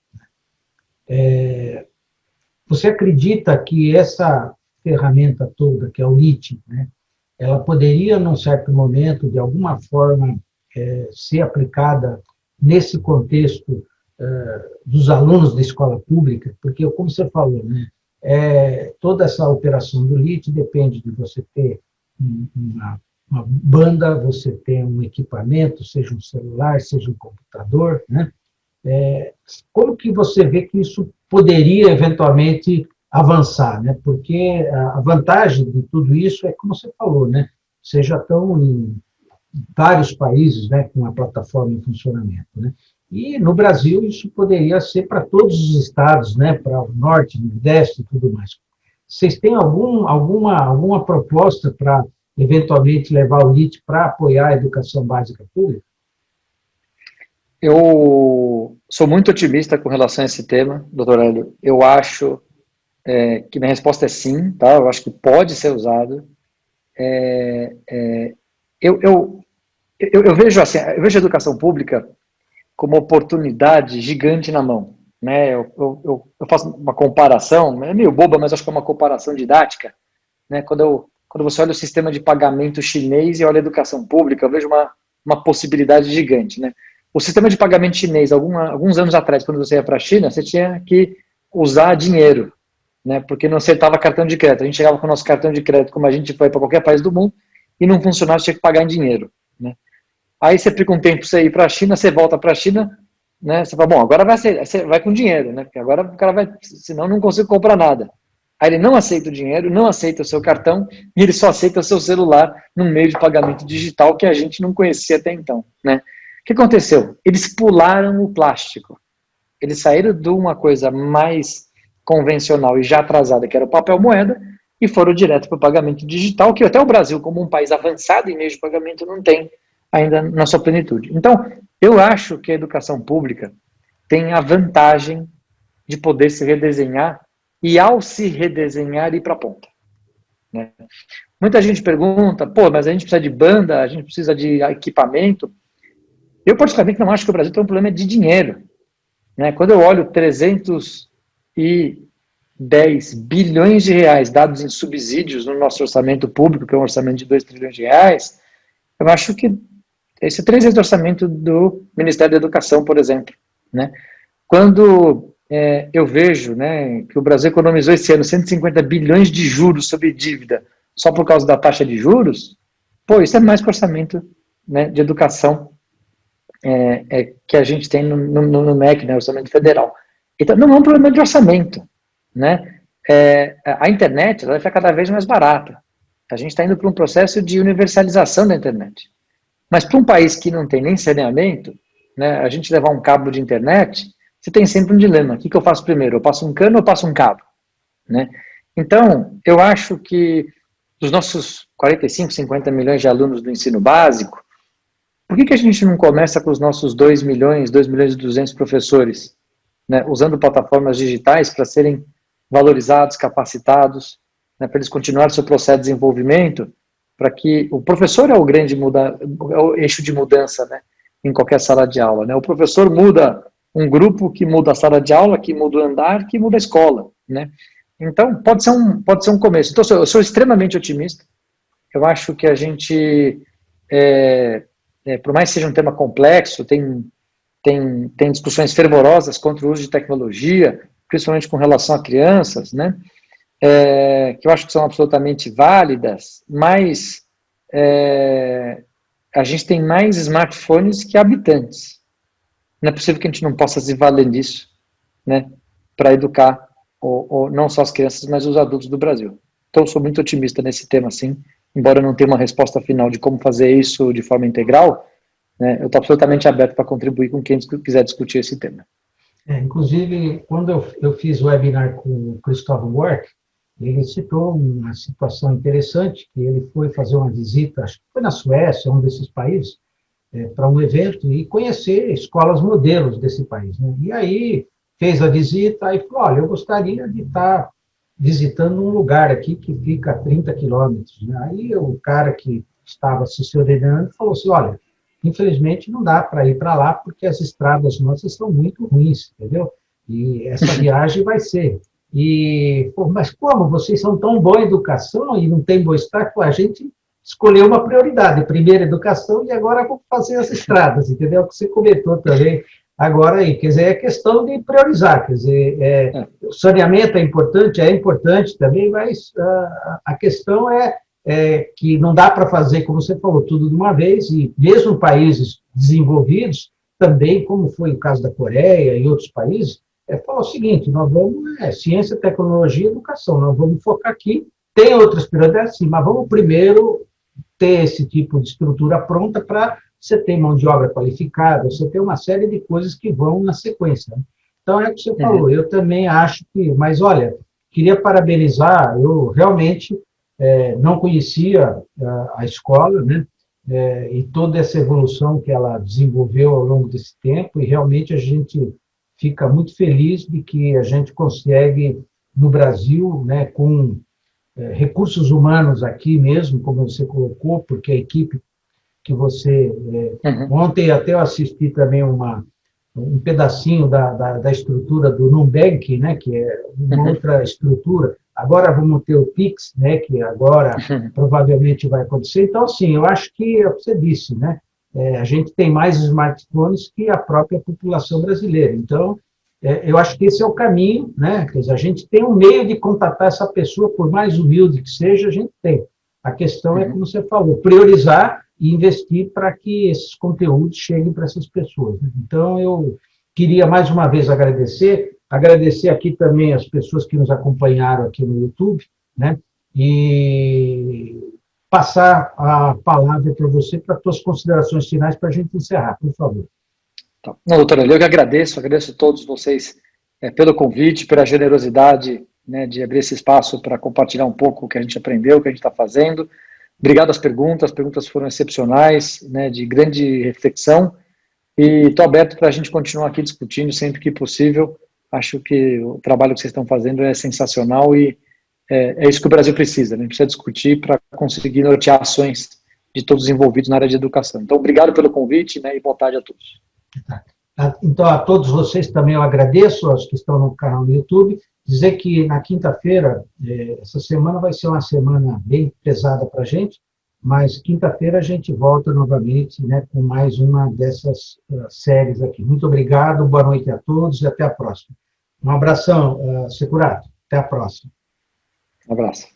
Você acredita que essa ferramenta toda, que é o LIT, né, ela poderia, num certo momento, de alguma forma, ser aplicada nesse contexto dos alunos da escola pública? Porque, como você falou, né, toda essa operação do LIT depende de você ter uma banda, você ter um equipamento, seja um celular, seja um computador, né? Como que você vê que isso poderia eventualmente avançar, né? Porque a vantagem de tudo isso é, como você falou, né? Você já estão em vários países, né, com a plataforma em funcionamento, né? E no Brasil isso poderia ser para todos os estados, né, para o norte, nordeste e tudo mais. Vocês têm alguma proposta para eventualmente levar o LIT para apoiar a educação básica pública? Eu sou muito otimista com relação a esse tema, doutor Hélio. Eu acho que minha resposta é sim, tá? Eu acho que pode ser usado. Eu vejo assim, eu vejo a educação pública como uma oportunidade gigante na mão, né? Eu faço uma comparação, é meio boba, mas acho que é uma comparação didática, né? Quando você olha o sistema de pagamento chinês e olha a educação pública, eu vejo uma possibilidade gigante, né? O sistema de pagamento chinês, alguns anos atrás, quando você ia para a China, você tinha que usar dinheiro, né? Porque não aceitava cartão de crédito. A gente chegava com o nosso cartão de crédito, como a gente foi para qualquer país do mundo, e não funcionava, você tinha que pagar em dinheiro, né? Aí você fica um tempo para você ir para a China, você volta para a China, né? Você fala, bom, agora você vai com dinheiro, né? Porque agora o cara vai, senão não consigo comprar nada. Aí ele não aceita o dinheiro, não aceita o seu cartão, e ele só aceita o seu celular num meio de pagamento digital que a gente não conhecia até então, né? O que aconteceu? Eles pularam o plástico. Eles saíram de uma coisa mais convencional e já atrasada, que era o papel moeda, e foram direto para o pagamento digital, que até o Brasil, como um país avançado em meio de pagamento, não tem ainda na sua plenitude. Então, eu acho que a educação pública tem a vantagem de poder se redesenhar e, ao se redesenhar, ir para a ponta, né? Muita gente pergunta, pô, mas a gente precisa de banda, a gente precisa de equipamento. Eu, particularmente, não acho que o Brasil tem um problema de dinheiro, né? Quando eu olho 310 bilhões de reais dados em subsídios no nosso orçamento público, que é um orçamento de 2 trilhões de reais, eu acho que esse é 3 vezes do orçamento do Ministério da Educação, por exemplo, né? Quando eu vejo, né, que o Brasil economizou esse ano 150 bilhões de juros sobre dívida só por causa da taxa de juros, pô, isso é mais que o orçamento, né, de educação que a gente tem no MEC, né, orçamento federal. Então, não é um problema de orçamento, né? A internet ela vai ficar cada vez mais barata. A gente está indo para um processo de universalização da internet. Mas para um país que não tem nem saneamento, né, a gente levar um cabo de internet, você tem sempre um dilema. O que eu faço primeiro? Eu passo um cano ou eu passo um cabo? Né? Então, eu acho que dos nossos 45, 50 milhões de alunos do ensino básico, por que a gente não começa com os nossos 2 milhões e 200 professores, né, usando plataformas digitais para serem valorizados, capacitados, né, para eles continuarem seu processo de desenvolvimento, para que o professor é o é o eixo de mudança, né, em qualquer sala de aula, né? O professor muda um grupo, que muda a sala de aula, que muda o andar, que muda a escola, né? Então, pode ser um começo. Então, eu sou extremamente otimista. Eu acho que a gente, por mais que seja um tema complexo, tem tem discussões fervorosas contra o uso de tecnologia, principalmente com relação a crianças, né? Que eu acho que são absolutamente válidas, mas a gente tem mais smartphones que habitantes. Não é possível que a gente não possa se valer disso, né, para educar não só as crianças, mas os adultos do Brasil. Então, eu sou muito otimista nesse tema, sim, embora eu não tenha uma resposta final de como fazer isso de forma integral, né, eu estou absolutamente aberto para contribuir com quem quiser discutir esse tema. Inclusive, quando eu fiz o webinar com o Christoph Work, ele citou uma situação interessante, que ele foi fazer uma visita, acho que foi na Suécia, um desses países, para um evento e conhecer escolas modelos desse país, né? E aí fez a visita e falou, olha, eu gostaria de estar visitando um lugar aqui que fica a 30 quilômetros, né? Aí o cara que estava assessorando falou assim, olha, infelizmente não dá para ir para lá porque as estradas nossas são muito ruins, entendeu? E essa viagem vai ser. E, pô, mas como? Vocês são tão boa educação e não tem boa estrada? A gente escolheu uma prioridade, primeiro educação e agora vamos fazer as estradas, entendeu? O que você comentou também agora aí, quer dizer, é questão de priorizar, quer dizer, o saneamento é importante também, mas a questão é que não dá para fazer, como você falou, tudo de uma vez, e mesmo países desenvolvidos, também, como foi o caso da Coreia e outros países, falar o seguinte, nós vamos, ciência, tecnologia e educação, nós vamos focar aqui, tem outras prioridades, sim, mas vamos primeiro ter esse tipo de estrutura pronta para você ter mão de obra qualificada, você ter uma série de coisas que vão na sequência. Né? Então, é o que você falou, eu também acho que, mas olha, queria parabenizar, eu realmente não conhecia a escola, né? E toda essa evolução que ela desenvolveu ao longo desse tempo, e realmente a gente fica muito feliz de que a gente consegue, no Brasil, né, com recursos humanos aqui mesmo, como você colocou, porque a equipe que você... Ontem até eu assisti também um pedacinho da estrutura do Nubank, né, que é uma outra estrutura. Agora vamos ter o Pix, né, que agora provavelmente vai acontecer. Então, assim, eu acho que é o que você disse, né? A gente tem mais smartphones que a própria população brasileira. Então, eu acho que esse é o caminho, né? Quer dizer, a gente tem um meio de contatar essa pessoa, por mais humilde que seja, a gente tem. A questão é, como você falou, priorizar e investir para que esses conteúdos cheguem para essas pessoas. Né? Então, eu queria mais uma vez agradecer aqui também as pessoas que nos acompanharam aqui no YouTube, né? E passar a palavra para você, para as suas considerações finais, para a gente encerrar, por favor. Não, doutora, eu que agradeço a todos vocês pelo convite, pela generosidade, né, de abrir esse espaço para compartilhar um pouco o que a gente aprendeu, o que a gente está fazendo. Obrigado às perguntas, as perguntas foram excepcionais, né, de grande reflexão, e estou aberto para a gente continuar aqui discutindo sempre que possível. Acho que o trabalho que vocês estão fazendo é sensacional e é isso que o Brasil precisa, né? Precisa discutir para conseguir nortear ações de todos os envolvidos na área de educação. Então, obrigado pelo convite, né, e boa tarde a todos. Então, a todos vocês também eu agradeço, aos que estão no canal do YouTube, dizer que na quinta-feira, essa semana vai ser uma semana bem pesada para a gente, mas quinta-feira a gente volta novamente, né, com mais uma dessas séries aqui. Muito obrigado, boa noite a todos e até a próxima. Um abração, Securato, até a próxima. Um abraço.